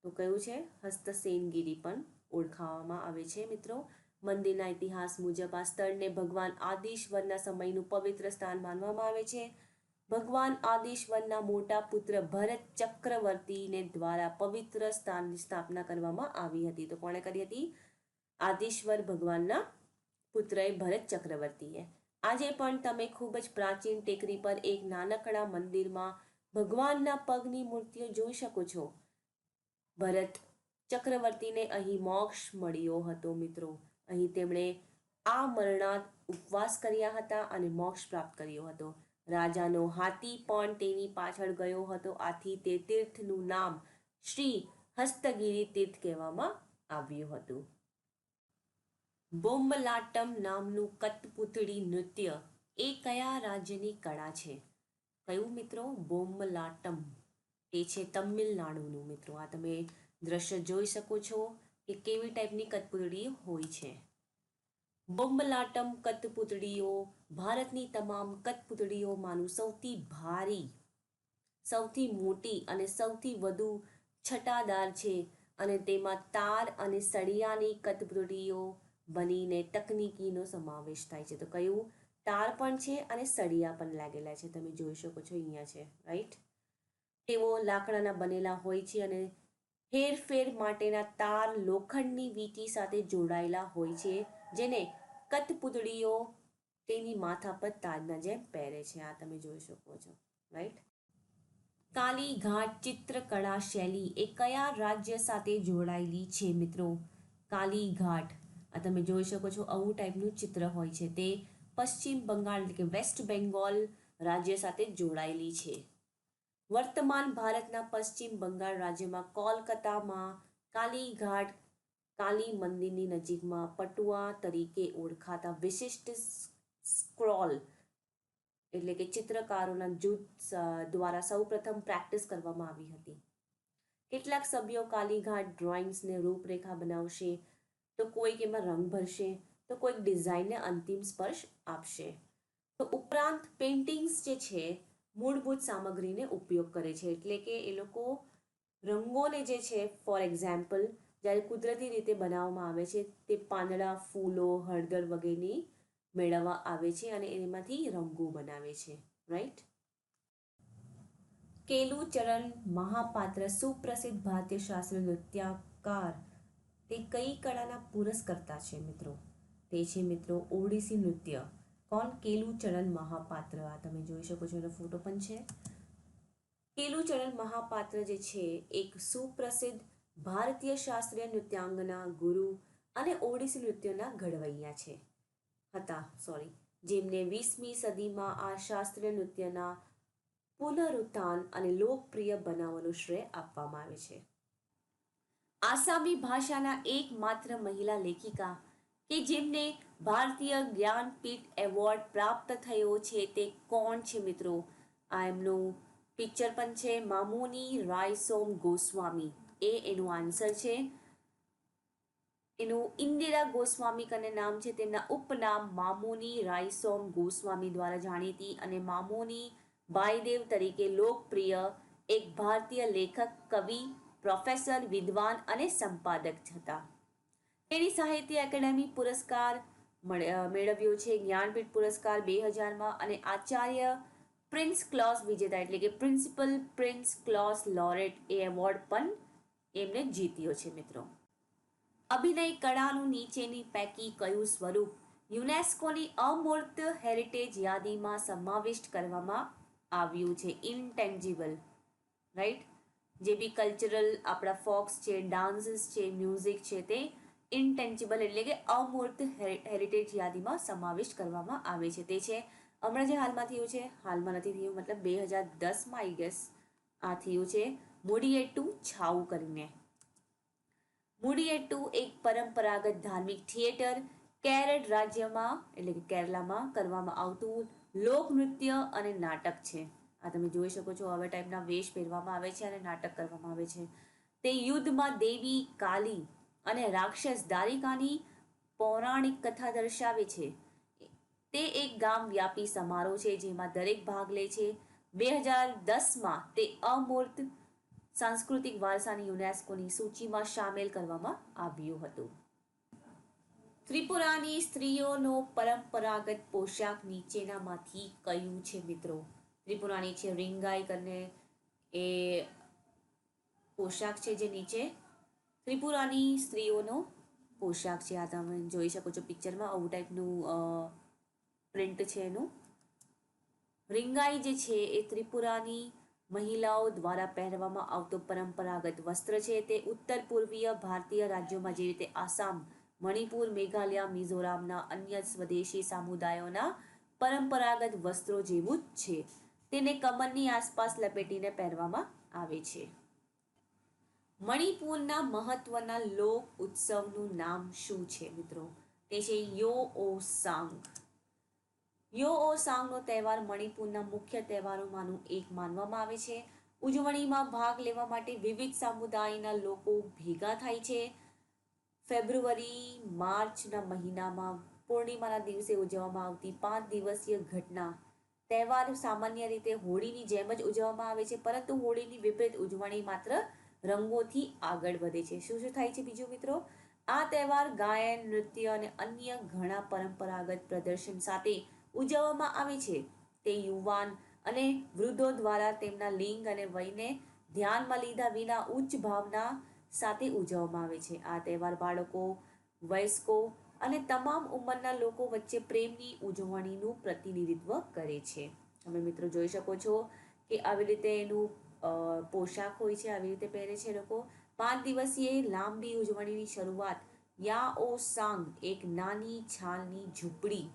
તો કયું છે? હસ્તસેનગીરી પણ ઓળખાવવામાં આવે છે મિત્રો. મંદિરના ઇતિહાસ મુજબ આ સ્થળને ભગવાન આદેશ્વરના સમયનું પવિત્ર સ્થાન માનવામાં આવે છે. ભગવાન આદેશ્વરના મોટા પુત્ર ભરત ચક્રવર્તીને દ્વારા પવિત્ર સ્થાનની સ્થાપના કરવામાં આવી હતી. તો કોણે કરી હતી? આદેશ્વર ભગવાનના પુત્રએ ભરત ચક્રવર્તીએ. આજે પણ તમે ખૂબ જ પ્રાચીન ટેકરી પર એક નાનકડા મંદિરમાં ભગવાનના પગની મૂર્તિઓ જોઈ શકો છો. ભરત ચક્રવર્તીને અહીં મોક્ષ મળ્યો હતો મિત્રો. અહીં તેમણે આ મરણાત ઉપવાસ કર્યા હતા અને મોક્ષ પ્રાપ્ત કર્યો હતો. રાજાનો હાથી પણ તેની પાછળ ગયો હતો. આથી તે તીર્થનું નામ શ્રી હસ્તગીરી તીર્થ કહેવામાં આવ્યું હતું. બોમ્બલાટમ નામનું કઠપૂતળી નૃત્ય એ કયા રાજ્યની કળા છે? કયું મિત્રો? બોમ્બલાટમ. એ છે તમિલનાડુનું મિત્રો. આ તમે દ્રશ્ય જોઈ શકો છો કે કેવી ટાઈપની કઠપૂતળી હોય છે. બોમ્બલાટમ કઠપૂતળીઓ ભારતની તમામ કઠપૂતળીઓમાંનું સૌથી ભારી, સૌથી મોટી અને સૌથી વધુ છટાદાર છે અને તેમાં તાર અને સળિયાની કઠપૂતળીઓ બનીને તકનીકીનો સમાવેશ થાય છે. તો કયું? તાર પણ છે અને સળિયા પણ લાગેલા છે. તમે જોઈ શકો છો અહીંયા છે, રાઈટ. તેઓ લાકડાના બનેલા હોય છે અને હેરફેર માટેના તાર લોખંડની વીંટી સાથે જોડાયેલા હોય છે, જેને કઠપૂતળીઓ તેની માથા પર તાજના જેમ પહેરે છે. આ તમે જોઈ શકો છો, રાઈટ. કાલીઘાટ ચિત્રકળા શૈલી એ કયા રાજ્ય સાથે જોડાયેલી છે મિત્રો? કાલીઘાટ, આ તમે જોઈ શકો છો, આવું ટાઈપનું ચિત્ર હોય છે. તે પશ્ચિમ બંગાળ એટલે કે વેસ્ટ બેંગોલ રાજ્ય સાથે જોડાયેલી છે. વર્તમાન ભારતના પશ્ચિમ બંગાળ રાજ્યમાં કોલકાતામાં કાલીઘાટ કાલી મંદિરની નજીકમાં પટુઆ તરીકે ઓળખાતા વિશિષ્ટ સ્ક્રોલ એટલે કે ચિત્રકારોના જૂથ દ્વારા સૌપ્રથમ પ્રેક્ટિસ કરવામાં આવી હતી. કેટલાક સભ્યો કાલીઘાટ ડ્રોઈંગ્સને રૂપરેખા બનાવશે, તો કોઈક એમાં રંગ ભરશે, તો કોઈક ડિઝાઇનને અંતિમ સ્પર્શ આપશે. તો ઉપરાંત પેઇન્ટિંગ્સ જે છે મૂળભૂત સામગ્રીને ઉપયોગ કરે છે, એટલે કે એ લોકો રંગોને જે છે, ફોર એક્ઝામ્પલ જ્યારે કુદરતી રીતે બનાવવામાં આવે છે તે પાંદડા, ફૂલો, હળદર વગેરેની મેળવવા આવે છે અને એમાંથી રંગો બનાવે છે, રાઈટ. કેલુચરણ મહાપાત્ર સુપ્રસિદ્ધ ભારતીય શાસ્ત્રીય નૃત્યકાર તે કઈ કળાના પુરસ્કર્તા છે મિત્રો? તે છે મિત્રો ઓડિસી નૃત્ય. કોણ? કેલુચરણ મહાપાત્ર. આ તમે જોઈ શકો છો, એનો ફોટો પણ છે. કેલુચરણ મહાપાત્ર જે છે એક સુપ્રસિદ્ધ ભારતીય શાસ્ત્રીય નૃત્યાંગના, ગુરુ અને ઓડિસી નૃત્યોના ઘડવૈયા હતા, જેમને 20મી સદીમાં આ શાસ્ત્રીય નૃત્યના પુનરુત્થાન અને લોકપ્રિય બનાવવાનું શ્રેય આપવામાં આવે છે. આસામી ભાષાના એકમાત્ર મહિલા લેખિકા કે જેમને ભારતીય જ્ઞાનપીઠ એવોર્ડ પ્રાપ્ત થયો છે તે કોણ છે મિત્રો? આ એમનું પિક્ચર પણ છે, મામોની રાયસોમ ગોસ્વામી. એ એનું આન્સર છે. એનું ઇન્દિરા ગોસ્વામી કને નામ છે, તેમના ઉપનામ મામોની રાયસોમ ગોસ્વામી દ્વારા જાણીતી અને મામોની બાયદેવ તરીકે લોકપ્રિય એક ભારતીય લેખક, કવિ, પ્રોફેસર, વિદ્વાન અને સંપાદક હતા. તેણી સાહિત્ય એકેડેમી પુરસ્કાર મેળવ્યો છે, જ્ઞાનપીઠ પુરસ્કાર 2000માં અને આચાર્ય પ્રિન્સ ક્લોસ વિજેતા એટલે કે પ્રિન્સિપલ પ્રિન્સ ક્લોસ લોરેટ એ એવોર્ડ પણ એમને જીત્યો છે મિત્રો. અભિનય કળાનું નીચેની પૈકી કયું સ્વરૂપ યુનેસ્કોની અમૂર્ત હેરિટેજ યાદીમાં સમાવિષ્ટ કરવામાં આવ્યું છે? ઇનટેન્જિબલ, રાઈટ. જે બી કલ્ચરલ આપણા ફોક્સ છે, ડાન્સીસ છે, મ્યુઝિક છે, તે ઇનટેન્જિબલ એટલે કે અમૂર્ત હેરિટેજ યાદીમાં સમાવિષ્ટ કરવામાં આવે છે. તે છે હમણાં જે હાલમાં થયું છે, હાલમાં નથી થયું, મતલબ 2010માં આઈ ગેસ આ થયું છે, મુડીયેટ્ટુ છાઉ કરીને. મુડીયેટ્ટુ એક પરંપરાગત ધાર્મિક થિયેટર, કેરળ રાજ્યમાં એટલે કે કેરલામાં કરવામાં આવતું લોકનૃત્ય અને નાટક છે. આ તમે જોઈ શકો છો, આવા ટાઈપના વેશ પહેરવામાં આવે છે અને નાટક કરવામાં આવે છે. તે યુદ્ધમાં દેવી કાલી અને રાક્ષસ દારિકાની પૌરાણિક કથા દર્શાવે છે. તે એક ગામ વ્યાપી સમારોહ છે જેમાં દરેક ભાગ લે છે. 2010માં તે અમૂર્ત સાંસ્કૃતિક વારસાની યુનેસ્કોની સૂચિમાં સામેલ કરવામાં આવ્યું હતું. ત્રિપુરાની સ્ત્રીઓનો પરંપરાગત પોશાક નીચેનામાંથી કયું છે મિત્રો? ત્રિપુરાની છે રિંગાઈ કરીને એ પોશાક છે જે નીચે ત્રિપુરાની સ્ત્રીઓનો પોશાક છે. આ તમે જોઈ શકો છો પિક્ચરમાં, આવું ટાઈપનું પ્રિન્ટ છે એનું. રિંગાઈ જે છે એ ત્રિપુરાની મહિલાઓ દ્વારા પહેરવામાં આવતો પરંપરાગત વસ્ત્ર છે. તે ઉત્તર પૂર્વીય ભારતીય રાજ્યોમાં જેવી રીતે આસામ, મણિપુર, મેઘાલય, મિઝોરામના અન્ય સ્વદેશી સમુદાયોના પરંપરાગત વસ્ત્રો જેવું જ છે. તેને કમરની આસપાસ લપેટીને પહેરવામાં આવે છે. મણિપુરના મહત્વના લોક ઉત્સવનું નામ શું છે મિત્રો? તે છે યોઓસાંગ. યોઓસાંગનો તહેવાર મણિપુરના મુખ્ય તહેવારોમાંનું એક માનવામાં આવે છે. ઉજવણીમાં ભાગ લેવા માટે વિવિધ સમુદાયના લોકો ભેગા થાય છે. ફેબ્રુઆરી-માર્ચના મહિનામાં પૂર્ણિમાના દિવસે ઉજવવામાં આવતી 5 દિવસીય ઘટના તહેવાર સામાન્ય રીતે હોળીની જેમ જ ઉજવવામાં આવે છે, પરંતુ હોળીની વિપરીત ઉજવણી માત્ર રંગોથી આગળ વધે છે. શું શું થાય છે બીજું મિત્રો? આ તહેવાર ગાયન, નૃત્ય અને અન્ય ઘણા પરંપરાગત પ્રદર્શન સાથે ઉજવવામાં આવે છે. તે યુવાન અને વૃદ્ધો દ્વારા તેમના લિંગ અને વયને ધ્યાનમાં લીધા વિના ઉચ્ચ ભાવના સાથે ઉજવવામાં આવે છે. આ તહેવાર બાળકો, વયસ્કો અને તમામ ઉંમરના લોકો વચ્ચે પ્રેમની ઉજવણીનું પ્રતિનિધિત્વ કરે છે. તમે મિત્રો જોઈ શકો છો કે આવી રીતે એનું પોશાક હોય છે, આવી રીતે પહેરે છે લોકો. 5 દિવસીય લાંબી ઉજવણીની શરૂઆત યાઓ સાંગ, એક નાની છાલની ઝૂંપડી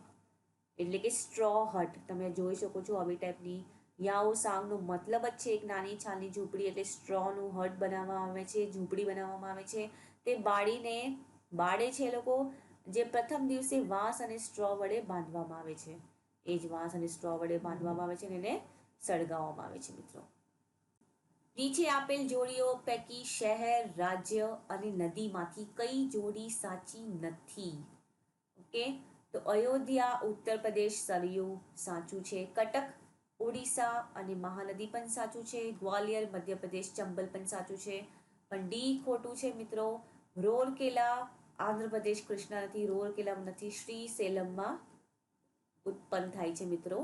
એટલે કે સ્ટ્રો હટ, તમે જોઈ શકો છો આવી ટાઈપની. યાઓ સાંગનો મતલબ જ છે એક નાની છાલની ઝૂંપડી, એટલે સ્ટ્રોનું હટ બનાવવામાં આવે છે, ઝૂંપડી બનાવવામાં આવે છે. તે બાળે છે એ લોકો, જે પ્રથમ દિવસે વાંસ અને સ્ટ્રો વડે બાંધવામાં આવે છે. એ જ વાંસ અને સ્ટ્રો વડે બાંધવામાં આવે છે અને એને સળગાવવામાં આવે છે મિત્રો. નીચે આપેલ જોડીઓ પૈકી શહેર, રાજ્ય અને નદીમાંથી કઈ જોડી સાચી નથી? ઓકે, તો અયોધ્યા ઉત્તર પ્રદેશ સરયુ સાચું છે. કટક ઓડિશા અને મહાનદી પણ સાચું છે. ગ્વાલિયર મધ્યપ્રદેશ ચંબલ પણ સાચું છે. પણ ડી ખોટું છે મિત્રો. રોરકેલા આંધ્રપ્રદેશ કૃષ્ણા નથી, રોરકેલા નથી, શ્રી સેલમમાં ઉત્પન્ન થાય છે મિત્રો,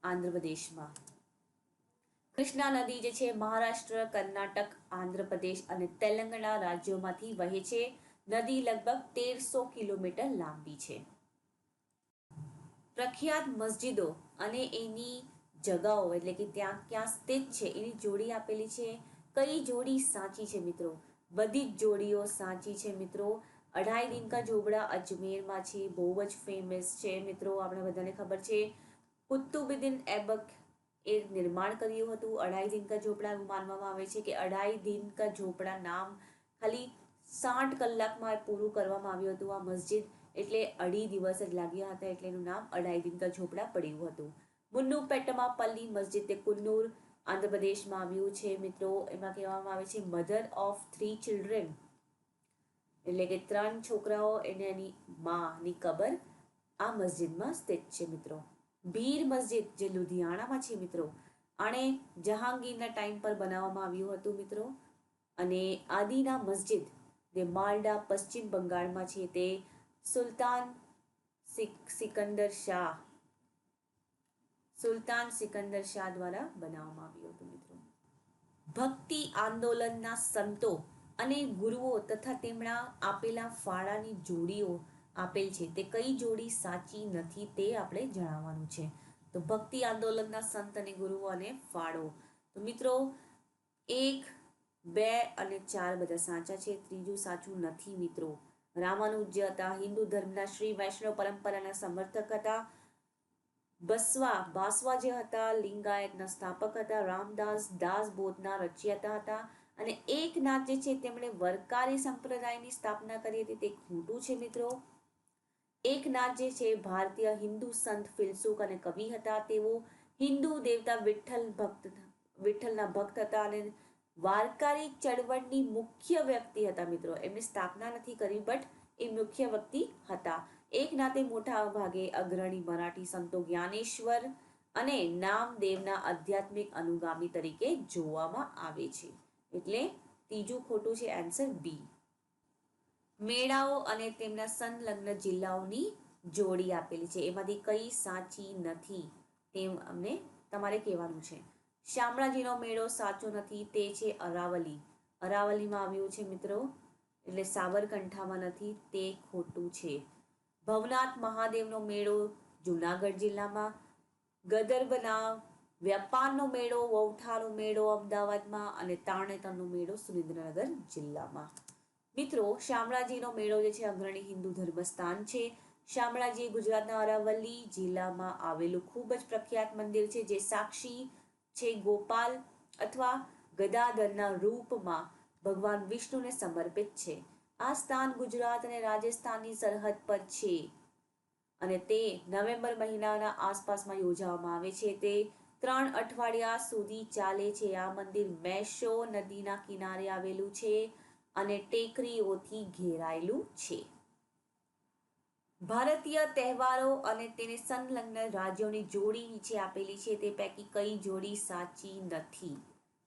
આંધ્રપ્રદેશમાં. કૃષ્ણા નદી જે છે મહારાષ્ટ્ર, કર્ણાટક, આંધ્રપ્રદેશ અને તેલંગાણા રાજ્યોમાંથી વહે છે. નદી લગભગ 1300 કિલોમીટર લાંબી છે. પ્રખ્યાત મસ્જિદો અને એની જગાઓ એટલે કે ત્યાં ક્યાં સ્થિત છે એની જોડી આપેલી છે. કઈ જોડી સાચી છે મિત્રો? બધી જ જોડીઓ સાચી છે મિત્રો. અઢાઈ દિન કા ઝોપડા અજમેરમાં છે, બહુ જ ફેમસ છે મિત્રો, આપણે બધાને ખબર છે. કુતુબુદ્દીન એબક એ નિર્માણ કર્યું હતું અઢાઈ દિન કા ઝોપડા. એવું માનવામાં આવે છે કે અઢાઈ દિન કા ઝોપડા નામ ખાલી 60 કલાકમાં પૂરું કરવામાં આવ્યું હતું આ મસ્જિદ, એટલે 2.5 દિવસ જ લાગ્યા હતા, એટલે એનું નામ અઢાઈ દિન કા ઝોપડા પડ્યું હતું. મુન્નુપેટ્ટમાપલ્લી મસ્જિદ તે કુન્નૂર આંધ્રપ્રદેશમાં આવ્યું છે મિત્રો. એમાં કહેવામાં આવે છે મધર ઓફ 3 ચિલ્ડ્રન, એટલે કે 3 છોકરાઓ એને એની માની કબર આ મસ્જિદમાં સ્થિત છે મિત્રો. ભીર મસ્જિદ જે લુધિયાણામાં છે મિત્રો, આણે જહાંગીરના ટાઈમ પર બનાવવામાં આવ્યું હતું મિત્રો. અને આદિના મસ્જિદ જે માલડા પશ્ચિમ બંગાળમાં છે તે સુલતાન સિકંદર શાહ દ્વારા બનાવવામાં આવ્યું હતું મિત્રો. ભક્તિ આંદોલનના સંતો અને ગુરુઓ તથા તેમના આપેલા ફાળાની જોડીઓ આપેલ છે, તે કઈ જોડી સાચી નથી તે આપણે જણાવવાનું છે. તો ભક્તિ આંદોલનના સંત અને ગુરુઓ અને ફાળો, તો મિત્રો 1, 2 અને 4 બધા સાચા છે. ત્રીજું સાચું નથી મિત્રો. રામાનુજ હતા, હિન્દુ ધર્મના શ્રી વૈષ્ણવ પરંપરાના સમર્થક હતા. બાસવા જે હતા લિંગાયતના સ્થાપક હતા. રામદાસ દાસબોધના રચયિતા હતા. અને એકનાથ જે છે તેમણે વરકારી સંપ્રદાયની સ્થાપના કરી હતી, તે ખોટું છે મિત્રો. એકનાથ જે છે ભારતીય હિન્દુ સંત, ફિલસૂફ અને કવિ હતા. તેઓ હિન્દુ દેવતા વિઠ્ઠલના ભક્ત હતા અને વારકારી ચળવળની મુખ્ય વ્યક્તિ હતા મિત્રો. એમની સ્થાપના નથી કરી, બટ એ મુખ્ય વ્યક્તિ હતા. એકનાથે મોટા ભાગે અગ્રણી મરાઠી સંતો જ્ઞાનેશ્વર અને નામદેવના આધ્યાત્મિક અનુગામી તરીકે જોવામાં આવે છે. એટલે ત્રીજું ખોટું છે, આન્સર બી. મેળાઓ અને તેમના સંલગ્ન જિલ્લાઓની જોડી આપેલી છે, એમાંથી કઈ સાચી નથી તેમ અમને તમારે કહેવાનું છે. શામળાજીનો મેળો સાચો નથી, તે છે અરાવલી. અરાવલીમાં આવ્યું છે મિત્રો, એટલે સાબરકાંઠામાં નથી, તે ખોટું છે. ભવનાથ મહાદેવનો મેળો જુનાગઢ જિલ્લામાં. ગદર્ભના વ્યાપારનો મેળો, વૌઠાનો મેળો અમદાવાદમાં અને તારણેતરનો મેળો સુરેન્દ્રનગર જિલ્લામાં. મિત્રો શામળાજીનો મેળો જે છે અગ્રણી હિન્દુ ધર્મસ્થાન છે. શામળાજી ગુજરાતના અરાવલી જિલ્લામાં આવેલું ખૂબ જ પ્રખ્યાત મંદિર છે, જે સાક્ષી છે ગોપાલ અથવા ગદાધરના રૂપમાં ભગવાન વિષ્ણુને સમર્પિત છે. આ સ્થાન ગુજરાત અને રાજસ્થાનની સરહદ પર છે અને તે નવેમ્બર મહિનાના આસપાસમાં યોજવામાં આવે છે. તે 3 અઠવાડિયા સુધી ચાલે છે. આ મંદિર મેશો નદીના કિનારે આવેલું છે અને ટેકરીઓથી ઘેરાયેલું છે. ભારતીય તહેવારો અને તેને સંલગ્ન રાજ્યોની જોડી નીચે આપેલી છે, તે પૈકી કઈ જોડી સાચી નથી?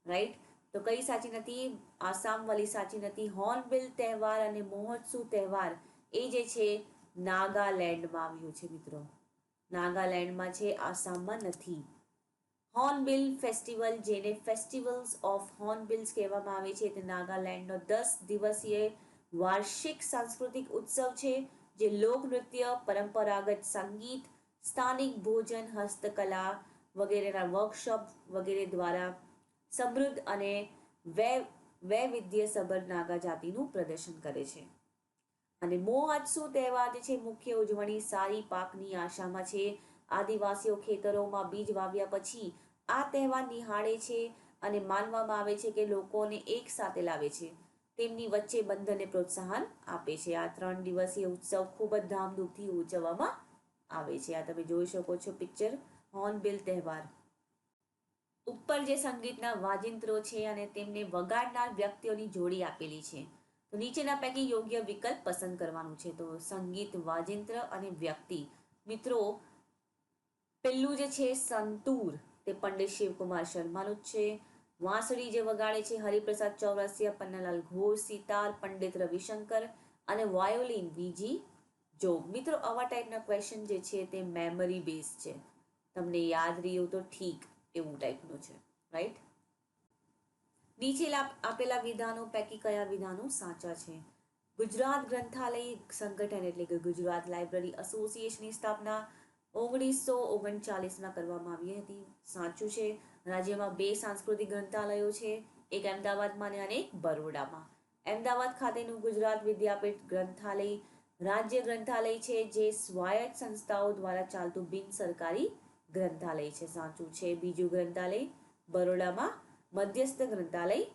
રાઈટ, તો કઈ સાચી નથી? આસામવાળી સાચી નથી. હોર્નબિલ તહેવાર અને મહોત્સવ તહેવાર એ જે છે નાગાલેન્ડમાં આવ્યું છે મિત્રો. નાગાલેન્ડમાં છે, આસામમાં નથી. હોર્નબિલ ફેસ્ટિવલ, જેને ફેસ્ટિવલ્સ ઓફ હોર્નબિલ્સ કહેવામાં આવે છે, તે નાગાલેન્ડનો 10 દિવસીય વાર્ષિક સાંસ્કૃતિક ઉત્સવ છે, જે લોકનૃત્ય, પરંપરાગત સંગીત, સ્થાનિક ભોજન, હસ્તકલા વગેરેના વર્કશોપ વગેરે દ્વારા સમૃદ્ધ અને વૈવિધ્યસભર નાગા જાતિનું પ્રદર્શન કરે છે. અને મોહાત્સુ તહેવાર જે છે મુખ્ય ઉજવણી સારી પાકની આશામાં છે. આદિવાસીઓ ખેતરોમાં બીજ વાવ્યા પછી આ તહેવાર નિહાળે છે અને માનવામાં આવે છે કે લોકોને એક સાથે લાવે છે, તેમની વચ્ચે બંધનને પ્રોત્સાહન આપે છે. આ 3 દિવસીય ઉત્સવ ખૂબ જ ધામધૂમથી ઉજવવામાં આવે છે. આ તમે જોઈ શકો છો પિક્ચર, હોર્નબિલ તહેવાર. ઉપર જે સંગીતના વાજિંત્રો છે અને તેમને વગાડનાર વ્યક્તિઓની જોડી આપેલી છે. તો નીચેના પૈકી યોગ્ય વિકલ્પ પસંદ કરવાનું છે. તો સંગીત, વાજિંત્ર અને વ્યક્તિ. મિત્રો, પેલું જે છે સંતૂર, તે પંડિત શિવકુમાર શર્માનું જ છે. વાંસળી જે વગાડે છે હરિપ્રસાદ ચૌરસિયા, પન્નાલાલ ઘોષ. સિતાર પંડિત રવિશંકર અને વાયોલિન વીજી જોગ. મિત્રો, આવા ટાઈપના ક્વેશ્ચન જે છે તે મેમરી બેઝ છે, તમને યાદ રહ્યું તો ઠીક એવું ટાઈપનું છે, રાઈટ. નીચે આપેલા વિધાનો પૈકી કયા વિધાનો સાચા છે? ગુજરાત ગ્રંથાલય સંગઠન એટલે કે ગુજરાત લાઇબ્રેરી એસોસિએશનની સ્થાપના 1939માં કરવામાં આવી હતી. સાચું છે. રાજ્યમાં 2 સાંસ્કૃતિક ગ્રંથાલયો છે, એક અમદાવાદમાં અને એક બરોડામાં. અમદાવાદ ખાતેનું ગુજરાત વિદ્યાપીઠ ગ્રંથાલય રાજ્ય ગ્રંથાલય છે, જે સ્વાયત્ત સંસ્થાઓ દ્વારા ચાલતું બિન સરકારી ગ્રંથાલય છે. સાચું છે. બીજું ગ્રંથાલય બરોડામાં મધ્યસ્થ ગ્રંથાલય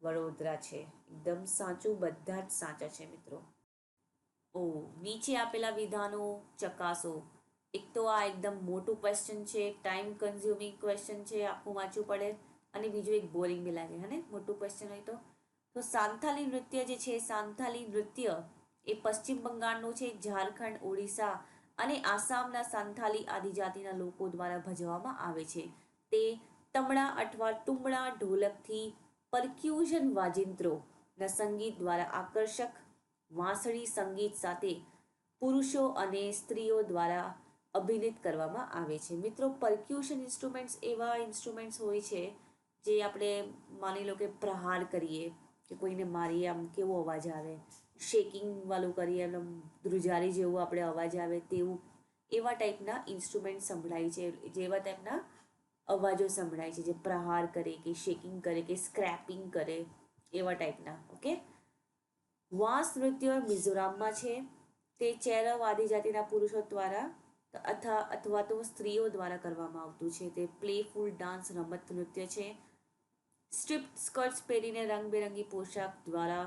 વડોદરા છે. એકદમ સાચું, બધા જ સાચા છે મિત્રો. નીચે આપેલા વિધાનો ચકાસો. એક તો આ એકદમ મોટું ક્વેશ્ચન છે, ટાઈમ કન્ઝ્યુમિંગ ક્વેશ્ચન છે, આખું વાંચવું પડે, અને બીજું એક બોરિંગ બી લાગે, હે ને, મોટું ક્વેશ્ચન હોય તો સાંથાલી નૃત્ય જે છે, સાંથાલી નૃત્ય એ પશ્ચિમ બંગાળનું છે, ઝારખંડ, ઓડિશા અને આસામના સાંથાલી આદિજાતિના લોકો દ્વારા ભજવવામાં આવે છે. તે તમણા અથવા તુમડા ઢોલકથી પરક્યુશન વાજિંત્રોના સંગીત દ્વારા આકર્ષક વાંસળી સંગીત સાથે પુરુષો અને સ્ત્રીઓ દ્વારા અભિનીત કરવામાં આવે છે. મિત્રો, પરક્યુશન ઇન્સ્ટ્રુમેન્ટ્સ એવા ઇન્સ્ટ્રુમેન્ટ્સ હોય છે જે આપણે માની લો કે પ્રહાર કરીએ કે કોઈને મારીએ, આમ કેવો અવાજ આવે, શેકિંગ વાળું કરીએ, એમ ધ્રુજારી જેવો આપણે અવાજ આવે તેવું, એવા ટાઈપના ઇન્સ્ટ્રુમેન્ટ સંભળાય છે, જેવા ટાઈપના અવાજો સંભળાય છે, જે પ્રહાર કરે કે શેકિંગ કરે કે સ્ક્રેપિંગ કરે, એવા ટાઈપના. ઓકે. વાંસ નૃત્ય મિઝોરામમાં છે. તે ચેરવ આદિજાતિના પુરુષો દ્વારા અથવા તો સ્ત્રીઓ દ્વારા કરવામાં આવતું છે. તે પ્લેફુલ ડાન્સ રમત નૃત્ય છે. સ્ટ્રીપ્ડ સ્કર્ટ્સ પહેરીને રંગબેરંગી પોશાક દ્વારા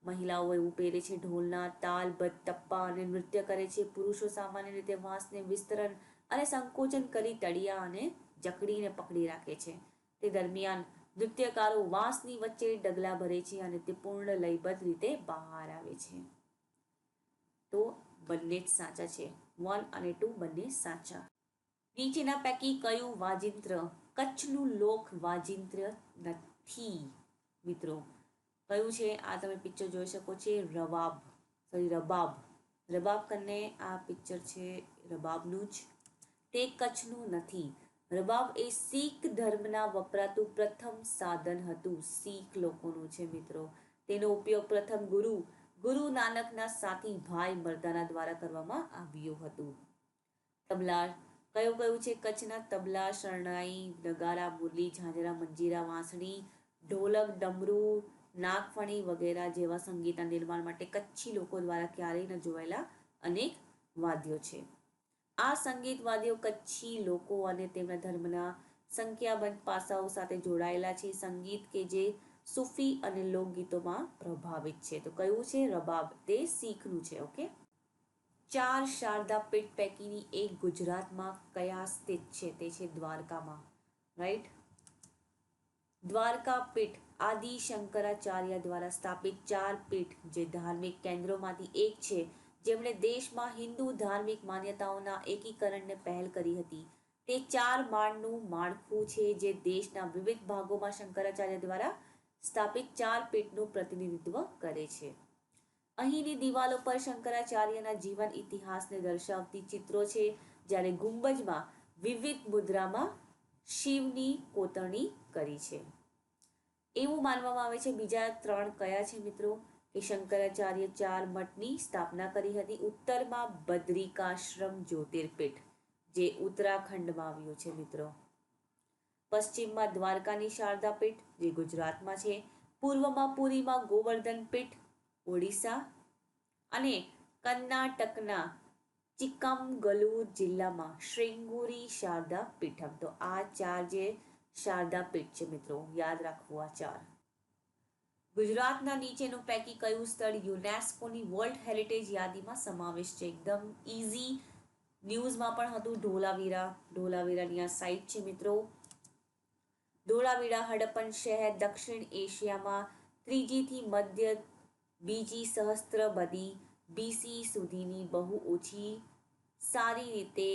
મહિલાઓ એવું પહેરે છે. ઢોલના તાલ, ટપ્પા અને નૃત્ય કરે છે. પુરુષો સામાન્ય રીતે વાંસને વિસ્તરણ અને સંકોચન કરી તળિયા અને જકડીને પકડી રાખે છે. તે દરમિયાન નૃત્યકારો વાંસની વચ્ચે ડગલા ભરે છે અને તે પૂર્ણ લયબદ્ધ રીતે બહાર આવે છે. તો બંને જ સાચા છે. 1 અને 2 બંને સાચા. નીચેના પૈકી કયું વાજિંત્ર કચ્છનું લોક વાજિંત્ર નથી? મિત્રો, કયું છે? આ તમે પિક્ચર જોઈ શકો છો, રબાબ. રબાબ કરીને આ પિક્ચર છે રબાબનું જ. તે કચ્છનું નથી. રબાબ એ શીખ ધર્મના વપરાતું પ્રથમ સાધન હતું. શીખ લોકોનું છે મિત્રો. તેનો ઉપયોગ પ્રથમ ગુરુ નાનકના સાથી ભાઈ મર્દાના દ્વારા કરવામાં આવ્યું હતું. તબલા કયું છે? કચ્છના તબલા, શરણાઈ, નગારા, મુરલી, ઝાંઝરા, મંજીરા, વાંસળી, ઢોલક, ડમરૂ, નાગફણી વગેરે જેવા સંગીતના નિર્માણ માટે કચ્છી લોકો દ્વારા ક્યારેય ન જોવાયેલા અનેક વાદ્યો છે. આ સંગીત વાદ્યો કચ્છી લોકો અને તેમના ધર્મના સંખ્યાબંધ પાસાઓ સાથે જોડાયેલા છે. સંગીત કે જે સૂફી અને લોકગીતોમાં પ્રભાવિત છે. તો કયું છે? રબાબ. તે શીખનું છે. ઓકે. 4 શારદા પીઠ પૈકીની એક ગુજરાતમાં કયા સ્થિત છે? તે છે દ્વારકામાં, રાઈટ. દ્વારકા પીઠ આદિ શંકરાચાર્ય દ્વારા સ્થાપિત 4 પીઠ જે ધાર્મિક કેન્દ્રોમાંથી એક છે, જેમણે દેશમાં હિન્દુ ધાર્મિક માન્યતાઓના એકીકરણને પહેલ કરી હતી. તે 4 માળનું માળખું છે જે દેશના વિવિધ ભાગોમાં શંકરાચાર્ય દ્વારા સ્થાપિત 4 પીઠનું પ્રતિનિધિત્વ કરે છે. અહીંની દિવાલો પર શંકરાચાર્યના જીવન ઇતિહાસને દર્શાવતી ચિત્રો છે, જ્યારે ગુંબજમાં વિવિધ મુદ્રામાં શિવની કોતરણી કરી છે. એવું માનવામાં આવે છે. બીજા 3 કયા છે મિત્રો? કે શંકરાચાર્ય 4 મઠની સ્થાપના કરી હતી. ઉત્તરમાં બદ્રિકાશ્રમ જ્યોતિર્પીઠ જે ઉત્તરાખંડમાં આવ્યું છે મિત્રો. પશ્ચિમમાં દ્વારકાની શારદા પીઠ જે ગુજરાતમાં છે. પૂર્વમાં પુરીમાં ગોવર્ધન પીઠ ઓડિશા અને કર્ણાટકના ચિક્કામગલુર જિલ્લામાં શ્રીંગુરી શારદા પીઠમ. તો આ 4 જે શારદા પીઠ છે મિત્રો, યાદ રાખવું આ 4. ગુજરાતના નીચેનું પૈકી કયું સ્થળ યુનેસ્કોની વર્લ્ડ હેરિટેજ યાદીમાં સમાવેશ છે? એકદમ ઈઝી. ન્યૂઝમાં પણ હતું ઢોલાવીરા. ઢોલાવીરાની આ સાઇટ છે મિત્રો. ધોળાવીરા હડપ્પન શહેર દક્ષિણ એશિયામાં ત્રીજીથી મધ્ય બીજી સહસ્ત્રબદી બીસી સુધીની બહુ ઓછી સારી રીતે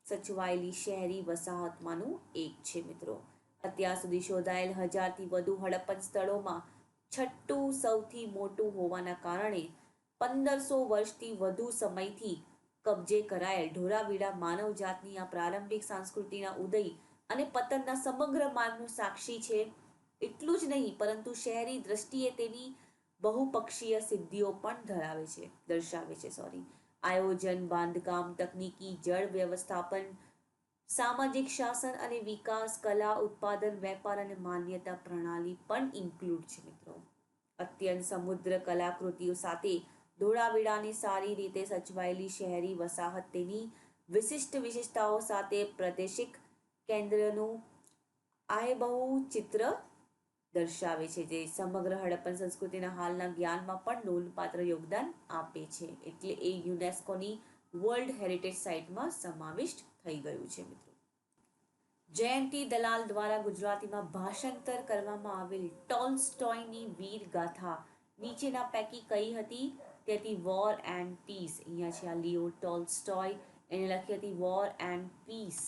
સચવાયેલી શહેરી વસાહતમાંનું એક છે મિત્રો. અત્યાર સુધી શોધાયેલ 1000થી વધુ હડપ્પન સ્થળોમાં છઠ્ઠું સૌથી મોટું હોવાના કારણે 1500 વર્ષથી વધુ સમયથી કબજે કરાયેલ ઢોળાવીરા માનવજાતની આ પ્રારંભિક સંસ્કૃતિના ઉદય અને પતનના સમગ્ર માર્ગનું સાક્ષી છે. એટલું જ નહીં પરંતુ શહેરી દ્રષ્ટિએ તેની બહુપક્ષીય સિદ્ધિઓ પણ દર્શાવે છે. આયોજન, બાંધકામ, તકનીકી, જળ વ્યવસ્થાપન, સામાજિક શાસન અને વિકાસ, કલા, ઉત્પાદન, વેપાર અને માન્યતા પ્રણાલી પણ ઇન્ક્લુડ છે મિત્રો. અત્યંત સમૃદ્ધ કલાકૃતિઓ સાથે ધોળાવીરાની સારી રીતે સચવાયેલી શહેરી વસાહત તેની વિશિષ્ટતાઓ સાથે પ્રાદેશિક કેન્દ્રનું આયબહુ ચિત્ર દર્શાવે છે, જે સમગ્ર હડપ્પન સંસ્કૃતિના હાલના જ્ઞાનમાં પણ નોંધપાત્ર યોગદાન આપે છે. એટલે એ યુનેસ્કોની વર્લ્ડ હેરિટેજ સાઇટમાં સમાવિષ્ટ થઈ ગયું છે મિત્રો. જયંતી દલાલ દ્વારા ગુજરાતીમાં ભાષાંતર કરવામાં આવેલ ટોલ્સ્ટોયની વીર ગાથા નીચેના પૈકી કઈ હતી? તે હતી વોર એન્ડ પીસ. અહીંયા છે આ લિયો ટોલ્સ્ટોય, એને લખી હતી વોર એન્ડ પીસ.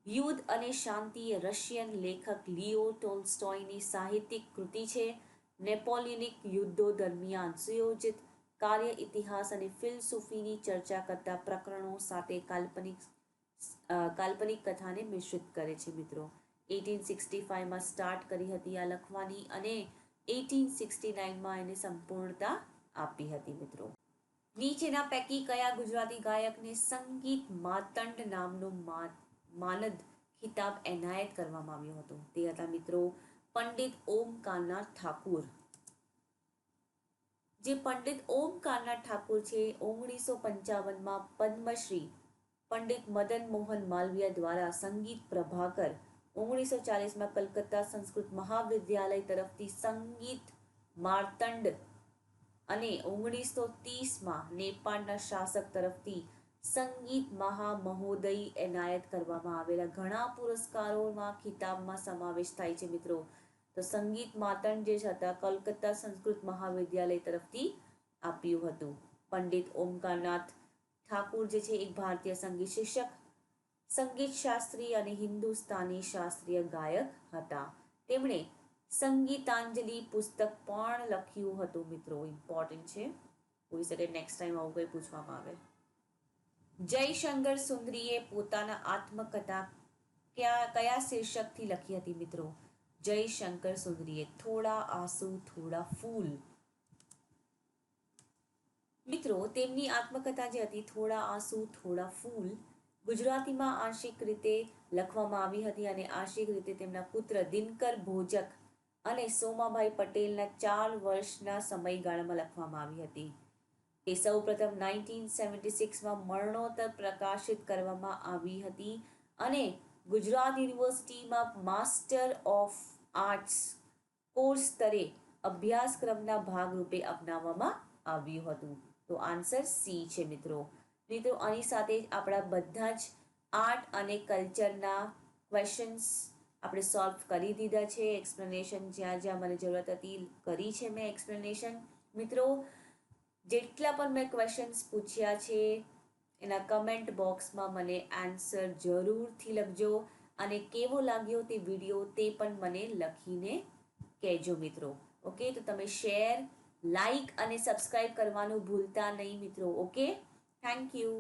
યુદ્ધ અને શાંતિ રશિયન લેખક લિયો ટોલ્સ્ટોયની સાહિત્યિક કૃતિ છે. નેપોલિયનિક યુદ્ધો દરમિયાન સુયોજિત કાર્ય ઇતિહાસ અને ફિલસૂફીની ચર્ચા કરતા પ્રકરણો સાથે કાલ્પનિક કથાને મિશ્રિત કરે છે મિત્રો. 1865માં સ્ટાર્ટ કરી હતી આ લખવાની અને 1869માં એને સંપૂર્ણતા આપી હતી મિત્રો. નીચેના પૈકી કયા ગુજરાતી ગાયકને સંગીત માતંડ નામનો માનદ ખિતાબ એનાયત કરવામાં આવ્યો હતો? તે હતા મિત્રો પંડિત ઓમકારનાથ ઠાકુર. જે પંડિત ઓમકારનાથ ઠાકુર છે 1955માં પદ્મશ્રી પંડિત મદન મોહન માલવીય દ્વારા સંગીત પ્રભાકર, 1940માં કલકત્તા સંસ્કૃત મહાવિદ્યાલય તરફથી સંગીત માર્તંડ અને 1930માં નેપાળના શાસક તરફથી સંગીત મહામહોદય એનાયત કરવામાં આવેલા ઘણા પુરસ્કારોમાં ખિતાબમાં સમાવેશ થાય છે મિત્રો. તો સંગીત માતંડ જે હતા કલકત્તા સંસ્કૃત મહાવિદ્યાલય તરફથી આપ્યું હતું. પંડિત ઓમકારનાથ ઠાકુર જે છે એક ભારતીય સંગીત શિક્ષક, સંગીત શાસ્ત્રી અને હિન્દુસ્તાની શાસ્ત્રીય ગાયક હતા. તેમણે સંગીતાંજલિ પુસ્તક પણ લખ્યું હતું મિત્રો. ઇમ્પોર્ટન્ટ છે, હોઈ શકે નેક્સ્ટ ટાઈમ આવું કંઈ પૂછવામાં આવે. જયશંકર સુંદરીએ પોતાના આત્મકથા કયા શીર્ષકથી લખી હતી મિત્રો? જયશંકર સુંદરીએ થોડા આંસુ થોડા ફૂલ. મિત્રો તેમની આત્મકથા જે હતી થોડા આંસુ થોડા ફૂલ ગુજરાતીમાં આંશિક રીતે લખવામાં આવી હતી અને આંશિક રીતે તેમના પુત્ર દિનકર ભોજક અને સોમાભાઈ પટેલના 4 વર્ષના સમયગાળામાં લખવામાં આવી હતી. તે સૌપ્રથમ 1976માં મરણોત્તર પ્રકાશિત કરવામાં આવી હતી અને ગુજરાત યુનિવર્સિટીમાં માસ્ટર ઓફ આર્ટ્સ કોર્સ સ્તરે અભ્યાસક્રમના ભાગરૂપે અપનાવવામાં આવ્યું હતું. તો આન્સર સી છે મિત્રો. આની સાથે જ આપણા બધા જ આર્ટ અને કલ્ચરના ક્વેશ્ચન્સ આપણે સોલ્વ કરી દીધા છે. એક્સપ્લેનેશન જ્યાં જ્યાં મને જરૂરત હતી કરી છે મેં એક્સપ્લેનેશન. મિત્રો જેટલા પણ મેં ક્વેશ્ચન્સ પૂછ્યા છે એના કમેન્ટ બોક્સમાં મને આન્સર જરૂરથી લખજો અને કેવો લાગ્યો તે વિડીયો તે પણ મને લખીને કહેજો મિત્રો. ઓકે, તો તમે શેર, લાઈક અને સબસ્ક્રાઇબ કરવાનું ભૂલતા નહીં મિત્રો. Okay, thank you.